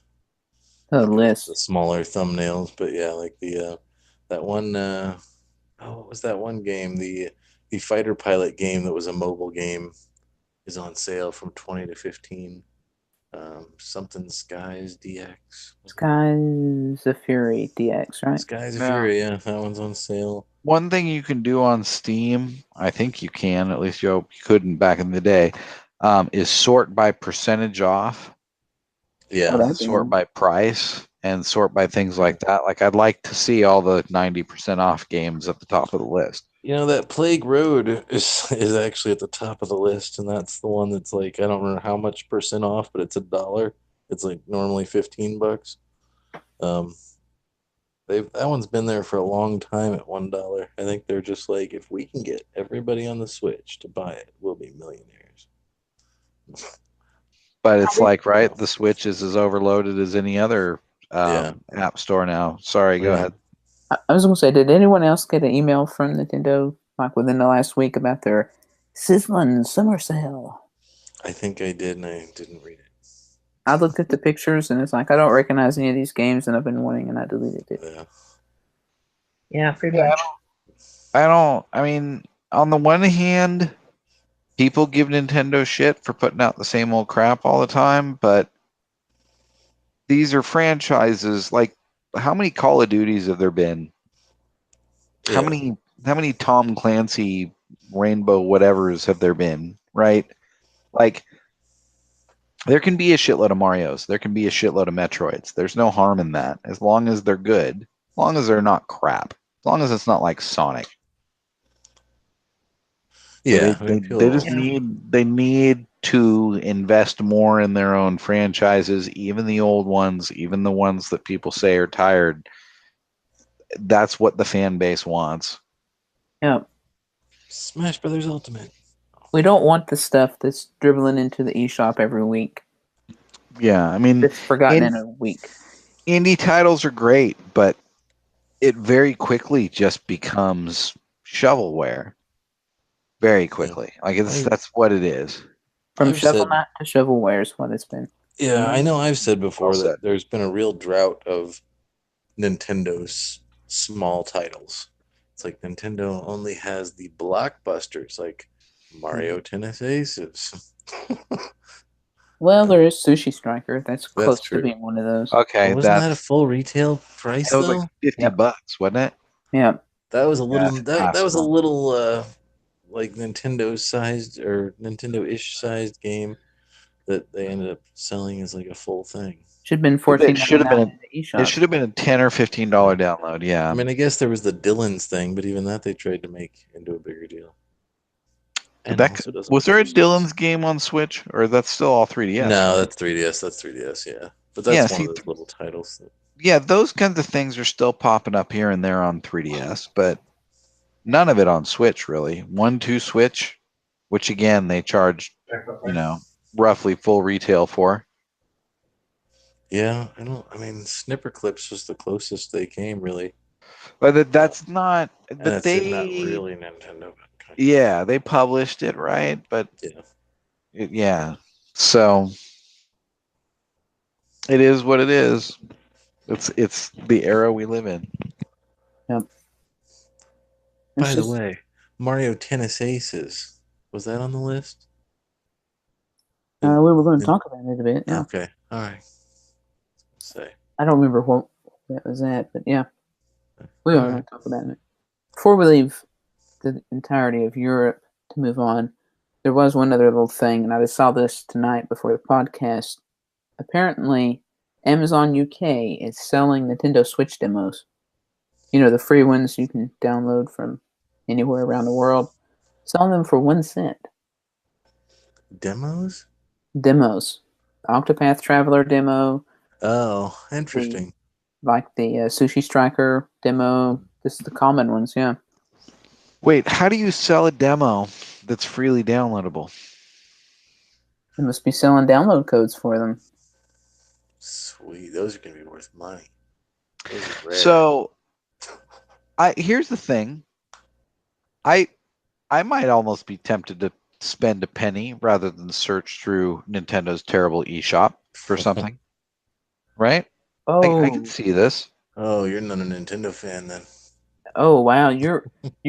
Speaker 1: The
Speaker 2: the
Speaker 1: list.
Speaker 2: smaller thumbnails. But yeah, like the that one what was that one game, the fighter pilot game that was a mobile game, is on sale from 20 to 15. Something Skies DX.
Speaker 1: Skies of Fury DX, right?
Speaker 2: Skies of
Speaker 3: No.
Speaker 2: Fury, yeah, that one's on sale.
Speaker 3: One thing you can do on Steam, I think you can, at least you couldn't back in the day, is sort by percentage off,
Speaker 2: Yeah.
Speaker 1: Oh, that'd be
Speaker 3: sort
Speaker 1: nice.
Speaker 3: by price, and sort by things like that. Like I'd like to see all the 90% off games at the top of the list.
Speaker 2: That Plague Road is actually at the top of the list, and that's the one that's like, I don't remember how much percent off, but it's $1. It's like normally $15. Um, that one's been there for a long time at $1. I think they're just like, if we can get everybody on the Switch to buy it, we'll be millionaires.
Speaker 3: But it's like, right, the Switch is as overloaded as any other
Speaker 2: Yeah.
Speaker 3: app store now. Sorry, go
Speaker 2: Yeah.
Speaker 3: ahead.
Speaker 1: I was going to say, did anyone else get an email from Nintendo like within the last week about their sizzling summer sale?
Speaker 2: I think I did, and I didn't read it.
Speaker 1: I looked at the pictures and it's like I don't recognize any of these games, and I've been wanting, and I deleted it.
Speaker 2: Yeah.
Speaker 4: Yeah, pretty much.
Speaker 3: I mean, on the one hand, people give Nintendo shit for putting out the same old crap all the time, but these are franchises. Like, how many Call of Duties have there been? How many Tom Clancy Rainbow whatevers have there been? Right? Like, there can be a shitload of Marios. There can be a shitload of Metroids. There's no harm in that, as long as they're good, as long as they're not crap, as long as it's not like Sonic.
Speaker 2: Yeah.
Speaker 3: They just need to invest more in their own franchises, even the old ones, even the ones that people say are tired. That's what the fan base wants.
Speaker 1: Yeah,
Speaker 2: Smash Brothers Ultimate.
Speaker 1: we don't want the stuff that's dribbling into the eShop every week.
Speaker 3: Yeah, I mean,
Speaker 1: It's forgotten in a week.
Speaker 3: indie titles are great, but it very quickly just becomes shovelware. Very quickly. Like that's what it is.
Speaker 1: From
Speaker 2: I've
Speaker 1: Shovel
Speaker 2: said-
Speaker 1: Knight to shovelware is what it's been.
Speaker 2: Yeah, I know I've said before
Speaker 3: Well said.
Speaker 2: that there's been a real drought of Nintendo's small titles. It's like Nintendo only has the blockbusters like Mario Tennis Aces.
Speaker 1: Well, there is Sushi Striker. That's close
Speaker 2: true.
Speaker 1: to being one of those.
Speaker 3: Okay,
Speaker 2: Wasn't that a full retail price
Speaker 3: that was
Speaker 2: though?
Speaker 3: like $50,
Speaker 1: Yep.
Speaker 3: wasn't it?
Speaker 1: Yeah.
Speaker 2: That was a little
Speaker 3: Yeah,
Speaker 2: that was a
Speaker 3: possible.
Speaker 2: little like Nintendo sized or Nintendo-ish sized game that they ended up selling as like a full thing.
Speaker 1: Should have been
Speaker 3: It should have
Speaker 1: $14.99
Speaker 3: been
Speaker 1: in the eShop.
Speaker 3: It should have been a $10 or $15 download. Yeah.
Speaker 2: I mean, I guess there was the Dylan's thing, but even that they tried to make into a bigger deal. And also doesn't
Speaker 3: Was there a
Speaker 2: produce
Speaker 3: Dylan's game on Switch, or that's still all 3DS?
Speaker 2: No,
Speaker 3: right?
Speaker 2: that's 3DS. That's 3DS. Yeah, but that's
Speaker 3: Yeah,
Speaker 2: one
Speaker 3: see,
Speaker 2: of those little titles. That,
Speaker 3: yeah, those kinds of things are still popping up here and there on 3DS, but none of it on Switch really. 1-2 Switch, which again they charge, roughly full retail for.
Speaker 2: yeah, I don't. I mean, Snipper Clips was the closest they came, really.
Speaker 3: But that's not.
Speaker 2: And
Speaker 3: But
Speaker 2: it's not really Nintendo. But kind of.
Speaker 3: Yeah, they published it, right? But
Speaker 2: Yeah.
Speaker 3: yeah. So it is what it is. It's the era we live in.
Speaker 1: Yep.
Speaker 2: By the way, Mario Tennis Aces, was that on the list?
Speaker 1: We were going to talk about it a bit. Yeah.
Speaker 2: Okay. All right. Say.
Speaker 1: I don't remember what that was at, but yeah, we are
Speaker 2: All
Speaker 1: going
Speaker 2: right.
Speaker 1: to talk about it. Before we leave the entirety of Europe to move on, there was one other little thing, and I just saw this tonight before the podcast. Apparently, Amazon UK is selling Nintendo Switch demos. You know, the free ones you can download from anywhere around the world. Selling them for 1 cent.
Speaker 2: Demos?
Speaker 1: Demos. Octopath Traveler demo,
Speaker 2: Oh, interesting.
Speaker 1: like the Sushi Striker demo. Just the common ones, yeah.
Speaker 3: Wait, how do you sell a demo that's freely downloadable?
Speaker 1: They must be selling download codes for them.
Speaker 2: Sweet. Those are going to be worth money. Those are rare.
Speaker 3: So, here's the thing. I might almost be tempted to spend a penny rather than search through Nintendo's terrible eShop for something. Right?
Speaker 1: Oh,
Speaker 3: I can see this.
Speaker 2: Oh, you're not a Nintendo fan then.
Speaker 1: oh wow! You're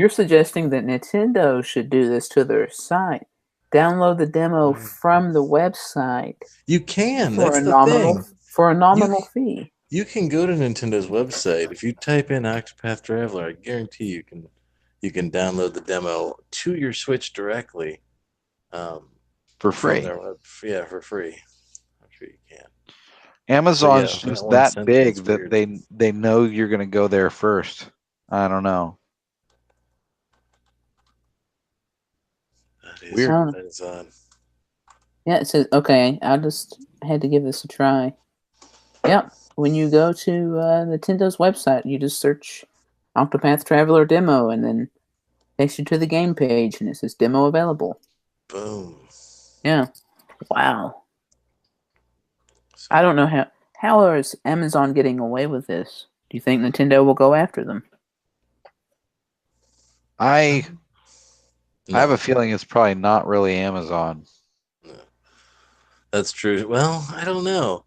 Speaker 1: suggesting that Nintendo should do this to their site. Download the demo from the website
Speaker 2: You can.
Speaker 1: for
Speaker 2: That's
Speaker 1: a
Speaker 2: the
Speaker 1: nominal
Speaker 2: thing.
Speaker 1: for a nominal fee.
Speaker 2: You can go to Nintendo's website. If you type in Octopath Traveler, I guarantee you can download the demo to your Switch directly.
Speaker 3: For
Speaker 2: from
Speaker 3: free.
Speaker 2: their yeah, for free. I'm sure you can.
Speaker 3: Amazon's
Speaker 2: So, yeah,
Speaker 3: just
Speaker 2: 1
Speaker 3: that
Speaker 2: cent
Speaker 3: big
Speaker 2: feels
Speaker 3: that
Speaker 2: weird.
Speaker 3: they know you're going to go there first. I don't know.
Speaker 2: That is
Speaker 3: Weird.
Speaker 2: That is odd.
Speaker 1: Yeah, it says okay. I just had to give this a try. Yep. When you go to Nintendo's website, you just search Octopath Traveler demo, and then takes you to the game page, and it says demo available.
Speaker 2: Boom.
Speaker 1: Yeah. Wow. I don't know how is Amazon getting away with this? Do you think Nintendo will go after them?
Speaker 3: I
Speaker 2: No,
Speaker 3: have a feeling it's probably not really Amazon.
Speaker 2: no. That's true. Well, I don't know.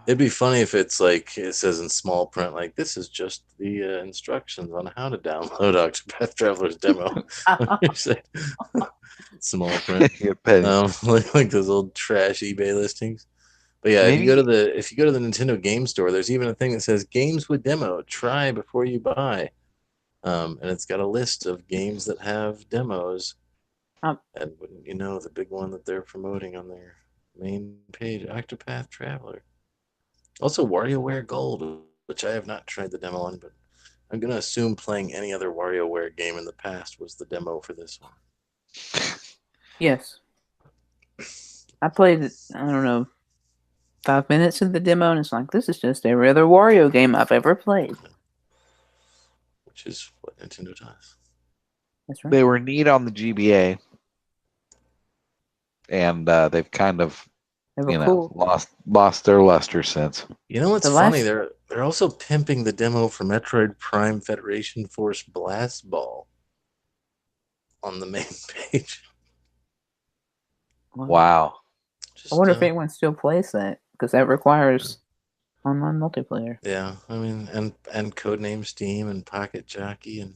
Speaker 2: It'd be funny if it's like it says in small print, like this is just the instructions on how to download Octopath Traveler's demo. Small print, like those old trash eBay listings. But yeah,
Speaker 3: Maybe.
Speaker 2: if you go to the Nintendo Game Store, there's even a thing that says games with demo. Try before you buy, and it's got a list of games that have demos. And wouldn't you know, the big one that they're promoting on their main page, Octopath Traveler. Also, WarioWare Gold, which I have not tried the demo on, but I'm going to assume playing any other WarioWare game in the past was the demo for this one.
Speaker 1: Yes. I played, I don't know, 5 minutes of the demo, and it's like, this is just every other Wario game I've ever played.
Speaker 2: Which is what Nintendo does.
Speaker 1: That's right.
Speaker 3: They were neat on the GBA, and they've kind of lost their luster since.
Speaker 2: You know what's funny? They're also pimping the demo for Metroid Prime Federation Force Blast Ball on the main page.
Speaker 3: Wow.
Speaker 1: I wonder if anyone still plays that, because that requires online multiplayer.
Speaker 2: Yeah, I mean, and Codename Steam and Pocket Jockey and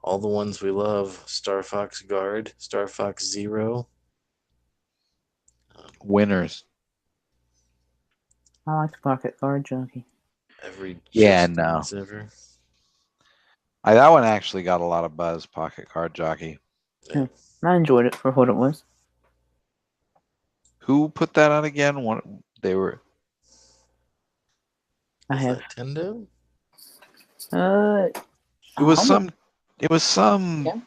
Speaker 2: all the ones we love. Star Fox Guard, Star Fox Zero.
Speaker 3: Winners.
Speaker 1: I like the Pocket Card Jockey.
Speaker 2: Ever.
Speaker 3: That one actually got a lot of buzz, Pocket Card Jockey.
Speaker 1: Yeah. I enjoyed it for what it was.
Speaker 3: Who put that out again? They were.
Speaker 1: I have
Speaker 2: Nintendo.
Speaker 3: It was some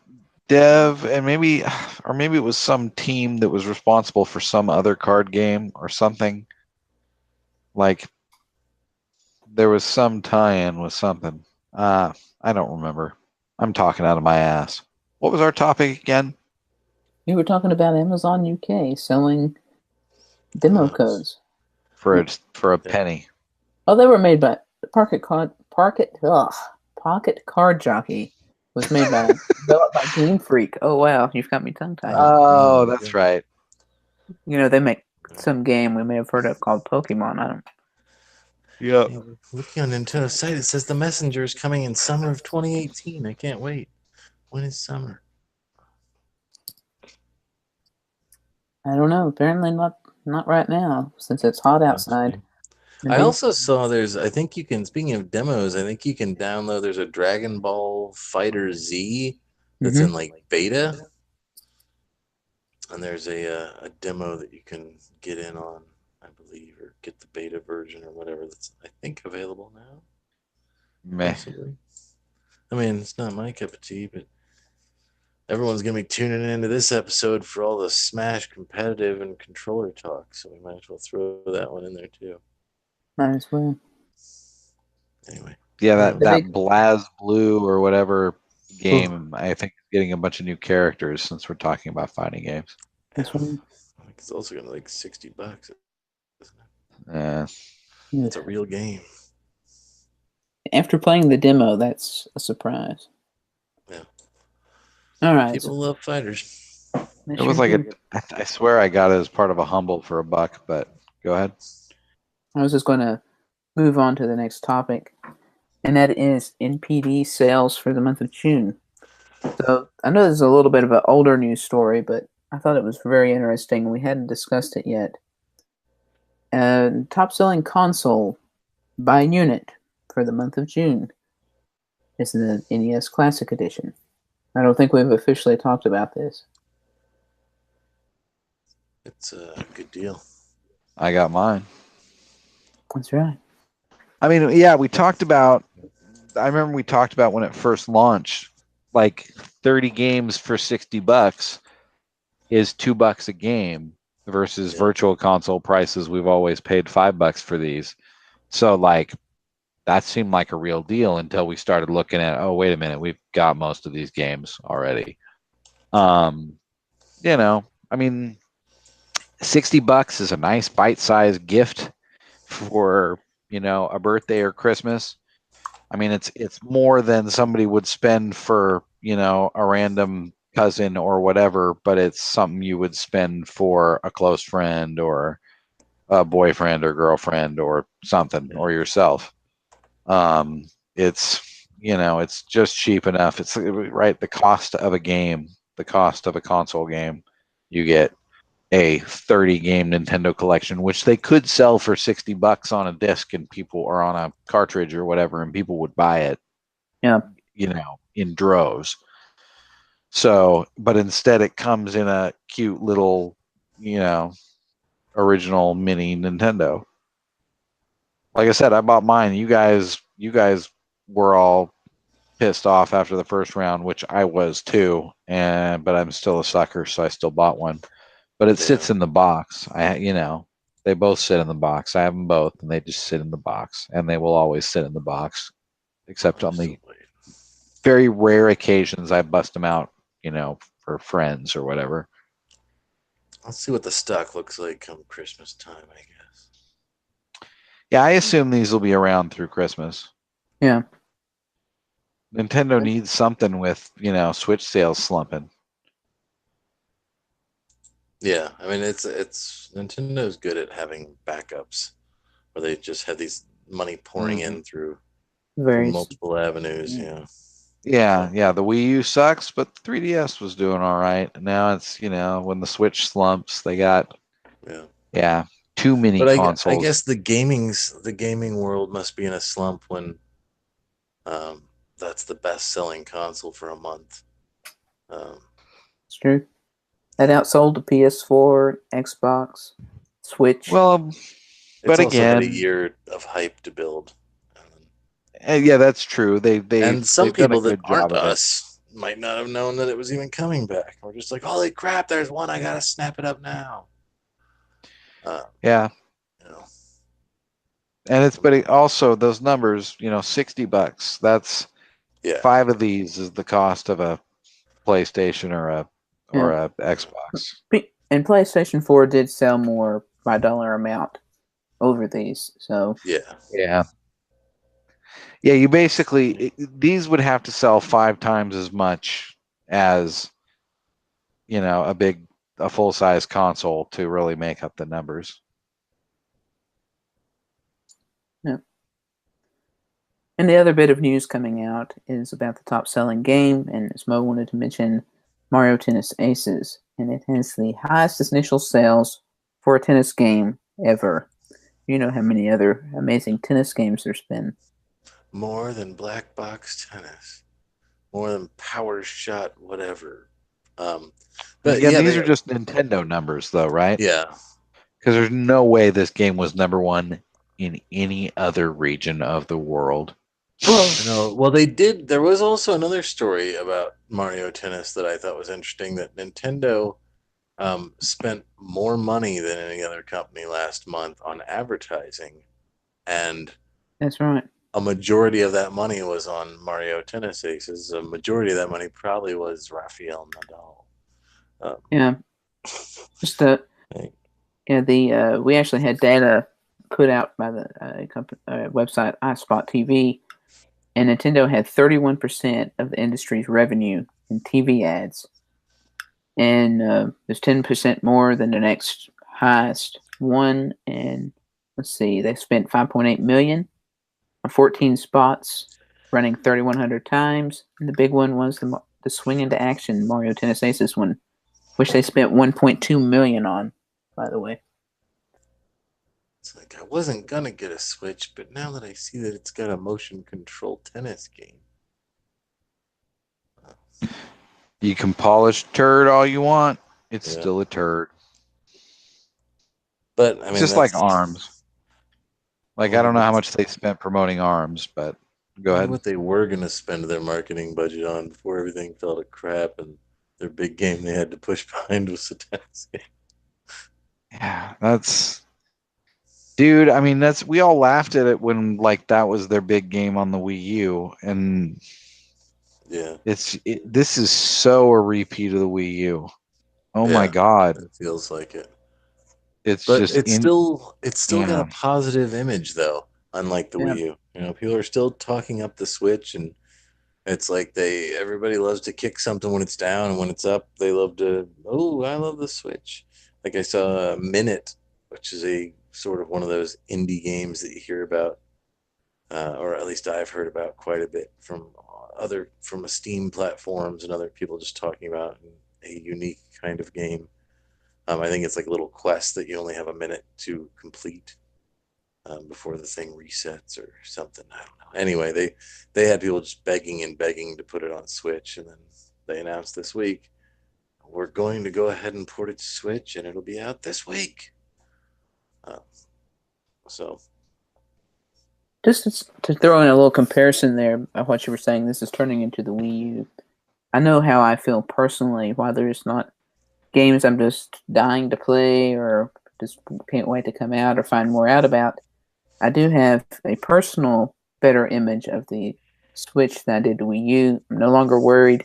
Speaker 3: dev, and maybe it was some team that was responsible for some other card game or something. Like there was some tie-in with something. I don't remember. I'm talking out of my ass. What was our topic again?
Speaker 1: We were talking about Amazon UK selling demo codes
Speaker 3: for a penny.
Speaker 1: Oh, they were made by Pocket Card Jockey was made by developed by Game Freak. Oh wow, you've got me tongue-tied.
Speaker 3: Oh, that's right.
Speaker 1: You know, they make some game we may have heard of called Pokemon. I don't.
Speaker 3: Yep.
Speaker 2: Hey, looking on Nintendo's site, it says the Messenger is coming in summer of 2018. I can't wait. When is summer?
Speaker 1: I don't know. Apparently not not right now, since it's hot outside.
Speaker 2: I also saw I think you can, speaking of demos, I think you can download, there's a Dragon Ball Fighter Z that's in like beta. And there's a demo that you can get in on, I believe, or get the beta version or whatever that's, I think, available now.
Speaker 3: Meh.
Speaker 2: Possibly. I mean, it's not my cup of tea, but everyone's going to be tuning into this episode for all the Smash competitive and controller talk, so we might as well throw that one in there too.
Speaker 1: Might as well.
Speaker 2: Anyway.
Speaker 3: Yeah, that Blaz Blue or whatever game, I think, is getting a bunch of new characters since we're talking about fighting games.
Speaker 1: That's right.
Speaker 2: It's also going to like $60, isn't it?
Speaker 3: Yeah.
Speaker 2: It's a real game.
Speaker 1: After playing the demo, that's a surprise.
Speaker 2: Yeah.
Speaker 1: All right.
Speaker 2: People love fighters.
Speaker 3: It was like I swear I got it as part of a humble for $1, but go ahead.
Speaker 1: I was just going to move on to the next topic, and that is NPD sales for the month of June. So I know this is a little bit of an older news story, but I thought it was very interesting. We hadn't discussed it yet. Top-selling console by unit for the month of June is the NES Classic Edition. I don't think we've officially talked about this.
Speaker 2: It's a good deal.
Speaker 3: I got mine.
Speaker 1: That's right.
Speaker 3: I mean, yeah, I remember we talked about when it first launched, like 30 games for $60 is $2 a game versus virtual console prices. We've always paid $5 for these. So like that seemed like a real deal until we started looking at, oh, wait a minute, we've got most of these games already. You know, I mean, $60 is a nice bite-sized gift for, you know, a birthday or Christmas. I mean, it's more than somebody would spend for, you know, a random cousin or whatever, but it's something you would spend for a close friend or a boyfriend or girlfriend or something, or yourself. It's, you know, it's just cheap enough. It's right. The cost of a game, the cost of a console game, you get a 30 game Nintendo collection, which they could sell for $60 on a disc and people, or on a cartridge or whatever, and people would buy it.
Speaker 1: Yeah.
Speaker 3: You know, in droves. So, but instead it comes in a cute little, you know, original mini Nintendo. Like I said, I bought mine. You guys were all pissed off after the first round, which I was too. But I'm still a sucker, so I still bought one. But it sits in the box. You know, they both sit in the box. I have them both, and they just sit in the box, and they will always sit in the box, except on the very rare occasions I bust them out, you know, for friends or whatever.
Speaker 2: Let's see what the stock looks like come Christmas time, I guess.
Speaker 3: Yeah, I assume these will be around through Christmas.
Speaker 1: Yeah.
Speaker 3: Nintendo needs something with, you know, Switch sales slumping.
Speaker 2: Yeah, I mean, it's Nintendo's good at having backups where they just have these money pouring in through multiple avenues. Yeah.
Speaker 3: The Wii U sucks, but the 3DS was doing all right. And now it's, you know, when the Switch slumps, they got too many consoles.
Speaker 2: I guess the gaming world must be in a slump when that's the best selling console for a month.
Speaker 1: It's true. That outsold the PS4, Xbox, Switch.
Speaker 3: Well, but
Speaker 2: it's also
Speaker 3: again,
Speaker 2: had a year of hype to build.
Speaker 3: Yeah, that's true.
Speaker 2: And some people that aren't us might not have known that it was even coming back. We're just like, holy crap, there's one. I gotta snap it up now.
Speaker 3: Yeah.
Speaker 2: You know.
Speaker 3: And but also those numbers, you know, $60. That's 5 of these is the cost of a PlayStation or a Xbox.
Speaker 1: And PlayStation 4 did sell more by dollar amount over these. So
Speaker 3: yeah. You basically, these would have to sell 5 times as much as, you know, a full size console to really make up the numbers.
Speaker 1: Yeah. And the other bit of news coming out is about the top selling game, and as Mo wanted to mention, Mario Tennis Aces, and it has the highest initial sales for a tennis game ever. You know how many other amazing tennis games there's been.
Speaker 2: More than black box tennis. More than power shot, whatever. But
Speaker 3: Again,
Speaker 2: yeah,
Speaker 3: these are just Nintendo numbers, though, right?
Speaker 2: yeah.
Speaker 3: Because there's no way this game was number one in any other region of the world.
Speaker 2: No, well, they did. There was also another story about Mario Tennis that I thought was interesting. That Nintendo spent more money than any other company last month on advertising, and
Speaker 1: That's right.
Speaker 2: a majority of that money was on Mario Tennis Aces. A majority of that money probably was Rafael Nadal.
Speaker 1: Yeah. Just we actually had data put out by the website iSpot TV, and Nintendo had 31% of the industry's revenue in TV ads, and there's 10% more than the next highest one. And let's see, they spent 5.8 million on 14 spots, running 3,100 times. And the big one was the Swing into Action Mario Tennis Aces one, which they spent 1.2 million on, by the way.
Speaker 2: It's like I wasn't gonna get a Switch, but now that I see that it's got a motion control tennis game.
Speaker 3: You can polish turd all you want. It's
Speaker 2: Yeah.
Speaker 3: still a turd.
Speaker 2: But I
Speaker 3: It's
Speaker 2: mean,
Speaker 3: just like ARMS. Like, I
Speaker 2: Well,
Speaker 3: don't know how much they spent promoting ARMS, but go ahead.
Speaker 2: what they were going to spend their marketing budget on before everything fell to crap and their big game they had to push behind was the tennis game.
Speaker 3: Yeah, dude. I mean, we all laughed at it when like that was their big game on the Wii U, and
Speaker 2: Yeah,
Speaker 3: this is so a repeat of the Wii U. Oh my
Speaker 2: yeah,
Speaker 3: God,
Speaker 2: it feels like it.
Speaker 3: it's
Speaker 2: But
Speaker 3: just
Speaker 2: it's still got a positive image though, unlike the
Speaker 1: Yeah.
Speaker 2: Wii U. You know, people are still talking up the Switch, and it's like everybody loves to kick something when it's down, and when it's up, they love to, oh, I love the Switch. Like I saw a Minute, which is a sort of one of those indie games that you hear about, or at least I've heard about quite a bit from Steam platforms and other people just talking about a unique kind of game. I think it's like a little quest that you only have a minute to complete before the thing resets or something. I don't know. Anyway, they had people just begging and begging to put it on Switch, and then they announced this week we're going to go ahead and port it to Switch, and it'll be out this week. So
Speaker 1: Just to throw in a little comparison there of what you were saying, this is turning into the Wii U. I know how I feel personally. While there's not games I'm just dying to play or just can't wait to come out or find more out about, I do have a personal better image of the Switch than I did the Wii U. I'm no longer worried.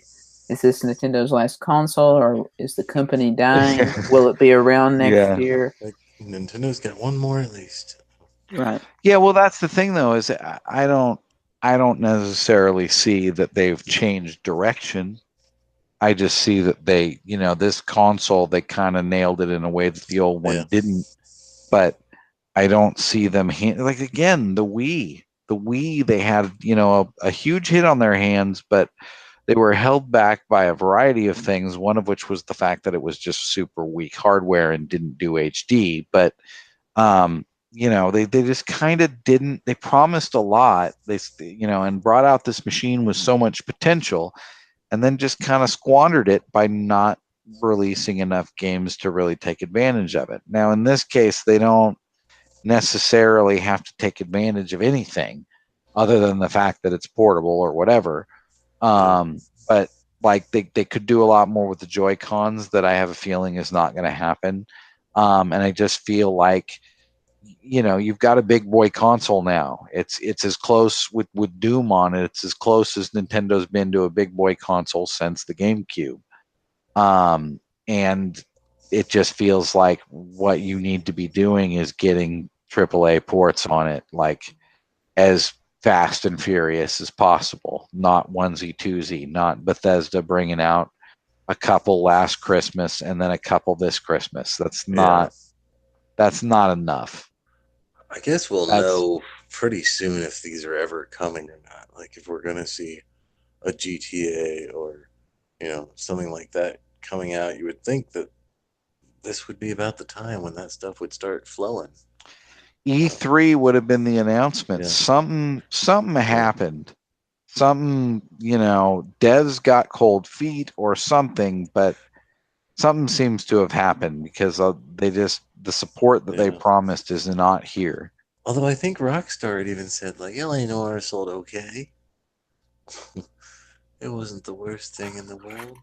Speaker 1: Is this Nintendo's last console, or is the company dying? Will it be around next year?
Speaker 2: like, Nintendo's got one more at least.
Speaker 1: Right.
Speaker 3: Yeah, well, that's the thing, though, is I don't necessarily see that they've changed direction. I just see that this console, they kind of nailed it in a way that the old one didn't. But I don't see them like, again, the Wii, they had, a huge hit on their hands, but they were held back by a variety of things, one of which was the fact that it was just super weak hardware and didn't do HD. But they just kind of didn't. They promised a lot, and brought out this machine with so much potential, and then just kind of squandered it by not releasing enough games to really take advantage of it. Now, in this case, they don't necessarily have to take advantage of anything other than the fact that it's portable or whatever. But like they could do a lot more with the Joy-Cons that I have a feeling is not going to happen. And I just feel like, you've got a big boy console now. It's as close with Doom on it. It's as close as Nintendo's been to a big boy console since the GameCube. And it just feels like what you need to be doing is getting AAA ports on it, like as fast and furious as possible, not onesie twosie, not Bethesda bringing out a couple last Christmas and then a couple this Christmas. That's not enough.
Speaker 2: I guess we'll know pretty soon if these are ever coming or not. Like if we're gonna see a GTA or something like that coming out. You would think that this would be about the time when that stuff would start flowing.
Speaker 3: E3 would have been the announcement.
Speaker 2: Yeah.
Speaker 3: Something happened. Something, devs got cold feet or something, but something seems to have happened because the support that they
Speaker 2: Yeah.
Speaker 3: promised is not here.
Speaker 2: Although I think Rockstar had even said, like, LA Noire sold okay. It wasn't the worst thing in the world.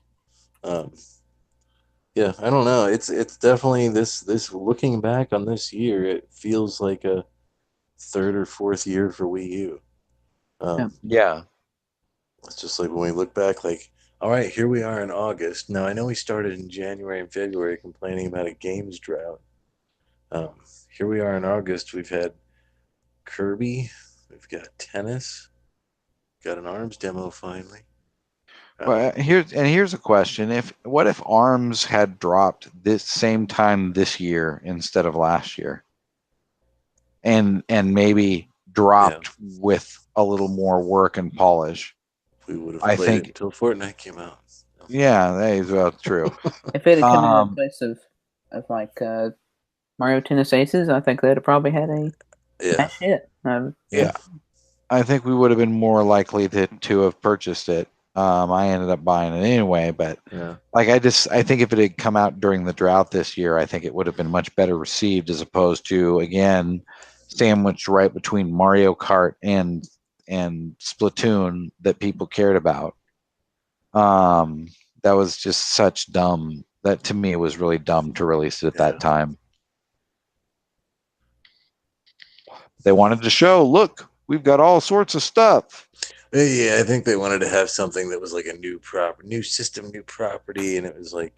Speaker 2: Yeah, I don't know. It's definitely this looking back on this year, it feels like a third or fourth year for Wii U.
Speaker 3: Yeah.
Speaker 2: It's just like when we look back, like, all right, here we are in August. Now I know we started in January and February complaining about a games drought. Here we are in August. We've had Kirby, we've got tennis, got an ARMS demo finally.
Speaker 3: Well, here's a question: what if ARMS had dropped this same time this year instead of last year, and maybe dropped with a little more work and polish?
Speaker 2: We would have
Speaker 3: I
Speaker 2: played
Speaker 3: think-
Speaker 2: it until Fortnite came out.
Speaker 3: Yeah, that is well true.
Speaker 1: If it had come in place of like Mario Tennis Aces, I think they'd have probably had a smash hit.
Speaker 3: Yeah, I think we would have been more likely to have purchased it. I ended up buying it anyway, but like I think if it had come out during the drought this year, I think it would have been much better received as opposed to, again, sandwiched right between Mario Kart and Splatoon that people cared about. That was just such dumb. That to me was really dumb to release it at that time. They wanted to show, look, we've got all sorts of stuff.
Speaker 2: Yeah, I think they wanted to have something that was like a new system, new property, and it was like,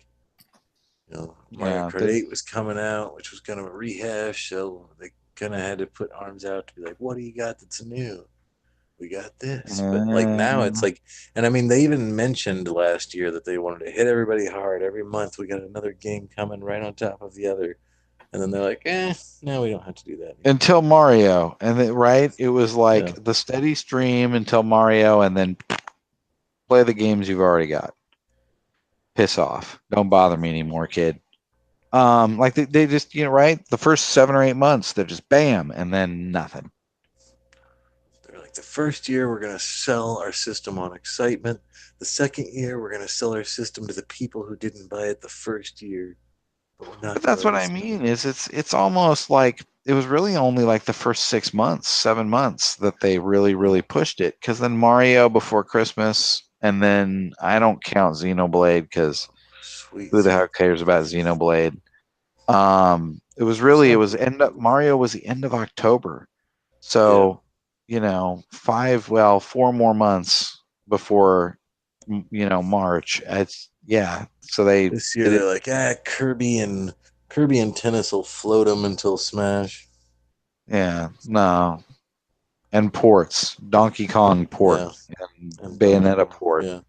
Speaker 2: Mario Kart 8 was coming out, which was kind of a rehash, so they kind of had to put ARMS out to be like, what do you got that's new? We got this. But like now it's like, and I mean, they even mentioned last year that they wanted to hit everybody hard. Every month we got another game coming right on top of the other. And then they're like, no, we don't have to do that anymore.
Speaker 3: Until Mario. And it was like the steady stream until Mario, and then play the games you've already got. Piss off. Don't bother me anymore, kid. Like they just, right? The first 7 or 8 months, they're just bam, and then nothing.
Speaker 2: They're like, the first year we're going to sell our system on excitement. The second year we're going to sell our system to the people who didn't buy it the first year.
Speaker 3: But that's what I mean. Is it's almost like it was really only like the first 6 months, 7 months that they really pushed it. Because then Mario before Christmas, and then I don't count Xenoblade because who the heck cares about Xenoblade? Mario was the end of October, so 4 more months before March. So
Speaker 2: this year they're like, Kirby and tennis will float them until Smash.
Speaker 3: Yeah, no, and ports, Donkey Kong port, and Bayonetta port.
Speaker 2: Yeah,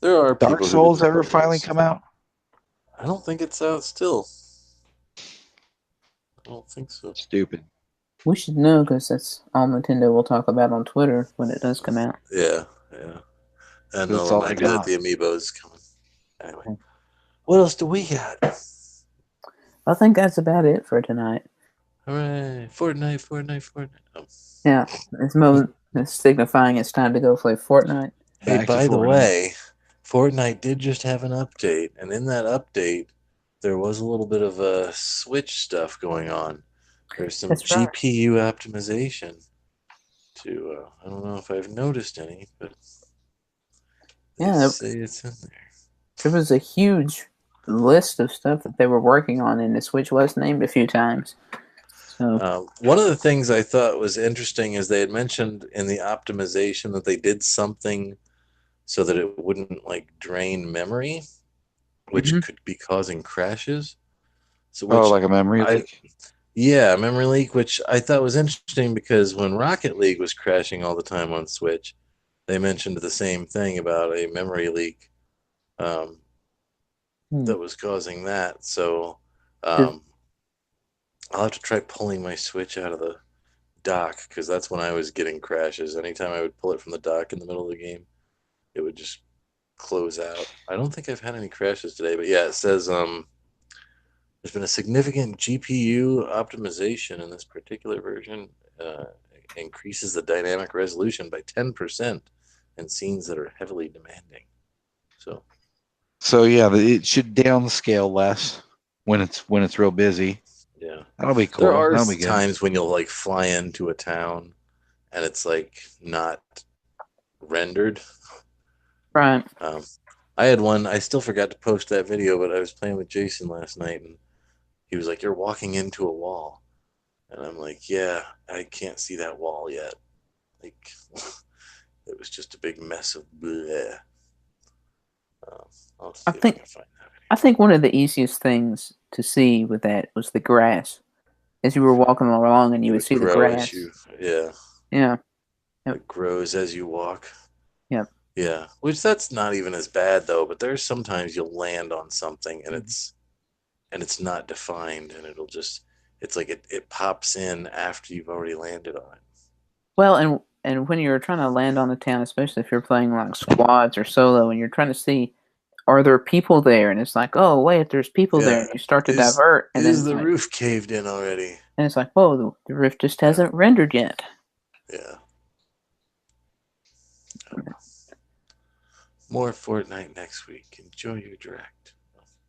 Speaker 2: there are
Speaker 3: Dark Souls ever finally come out?
Speaker 2: I don't think it's out still. I don't think so.
Speaker 3: Stupid.
Speaker 1: We should know because that's all Nintendo will talk about on Twitter when it does come out.
Speaker 2: Yeah. And they'll remind you that the Amiibo is coming. Anyway, what else do we got?
Speaker 1: I think that's about it for tonight.
Speaker 2: Hooray! Fortnite. Oh.
Speaker 1: Yeah, it's signifying it's time to go play Fortnite.
Speaker 2: Hey, by the way, Fortnite did just have an update, and in that update, there was a little bit of Switch stuff going on. There's some GPU optimization. I don't know if I've noticed any, but say it's in there.
Speaker 1: There was a huge list of stuff that they were working on, and the Switch was named a few times. So
Speaker 2: one of the things I thought was interesting is they had mentioned in the optimization that they did something so that it wouldn't drain memory, which could be causing crashes. So
Speaker 3: like a memory leak?
Speaker 2: Yeah, memory leak, which I thought was interesting because when Rocket League was crashing all the time on Switch, they mentioned the same thing about a memory leak that was causing that. So I'll have to try pulling my Switch out of the dock because that's when I was getting crashes. Anytime I would pull it from the dock in the middle of the game, it would just close out. I don't think I've had any crashes today, but yeah, it says There's been a significant GPU optimization in this particular version. Increases the dynamic resolution by 10% in scenes that are heavily demanding.
Speaker 3: So yeah, it should downscale less when it's real busy.
Speaker 2: Yeah,
Speaker 3: that'll be cool.
Speaker 2: There are
Speaker 3: That'll be good.
Speaker 2: times when you'll like fly into a town and it's like not rendered.
Speaker 1: Right.
Speaker 2: I had one. I still forgot to post that video, but I was playing with Jason last night, and he was like, "You're walking into a wall," and I'm like, "Yeah, I can't see that wall yet." Like, it was just a big mess of bleh. I'll see if I can find that video.
Speaker 1: I think one of the easiest things to see with that was the grass. As you were walking along, and you would see the grass.
Speaker 2: Yeah. It grows as you walk.
Speaker 1: Yep.
Speaker 2: Yeah, which that's not even as bad though. But there's sometimes you'll land on something and it's not defined, and it's like it pops in after you've already landed on it.
Speaker 1: Well, and when you're trying to land on the town, especially if you're playing like squads or solo, and you're trying to see, are there people there? And it's like, oh wait, there's people there. And you start to divert, and
Speaker 2: is the roof caved in already?
Speaker 1: And it's like, whoa, the roof just hasn't rendered yet.
Speaker 2: Yeah. More Fortnite next week. Enjoy your direct.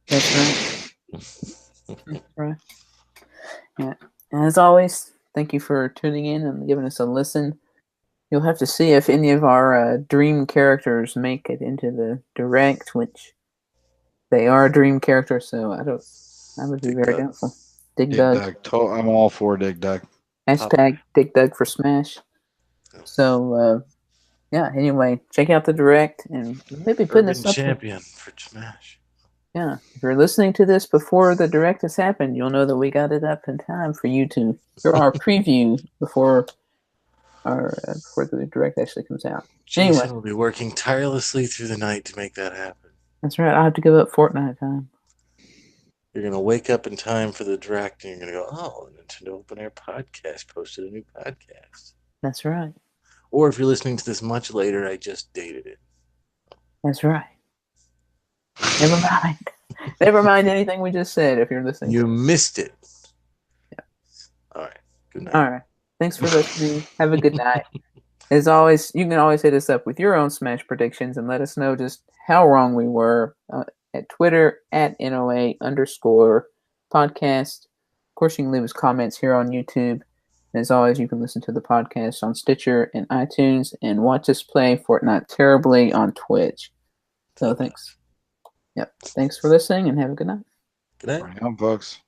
Speaker 1: That's right. That's right. Yeah. And as always, thank you for tuning in and giving us a listen. You'll have to see if any of our dream characters make it into the direct, which they are dream characters, so I would be very doubtful. Dig Dug.
Speaker 3: I'm all for Dig Dug.
Speaker 1: Hashtag Dig Dug for Smash. So, yeah, anyway, check out the direct and maybe putting this up.
Speaker 2: Champion for Smash.
Speaker 1: Yeah, if you're listening to this before the direct has happened, you'll know that we got it up in time for you to hear our preview before the direct actually comes out.
Speaker 2: Jason will be working tirelessly through the night to make that happen.
Speaker 1: That's right. I'll have to give up Fortnite time.
Speaker 2: You're going to wake up in time for the direct, and you're going to go, oh, the Nintendo Open Air podcast posted a new podcast.
Speaker 1: That's right.
Speaker 2: Or if you're listening to this much later, I just dated it.
Speaker 1: That's right. Never mind. Never mind anything we just said if you're listening.
Speaker 2: You missed it. Yeah. All right. Good night.
Speaker 1: All right. Thanks for listening. Have a good night. As always, you can always hit us up with your own Smash predictions and let us know just how wrong we were at Twitter at NOA_podcast. Of course, you can leave us comments here on YouTube. And as always, you can listen to the podcast on Stitcher and iTunes and watch us play Fortnite terribly on Twitch. So thanks. Yep. Thanks for listening and have a good night.
Speaker 2: Good night.
Speaker 3: Right on, folks.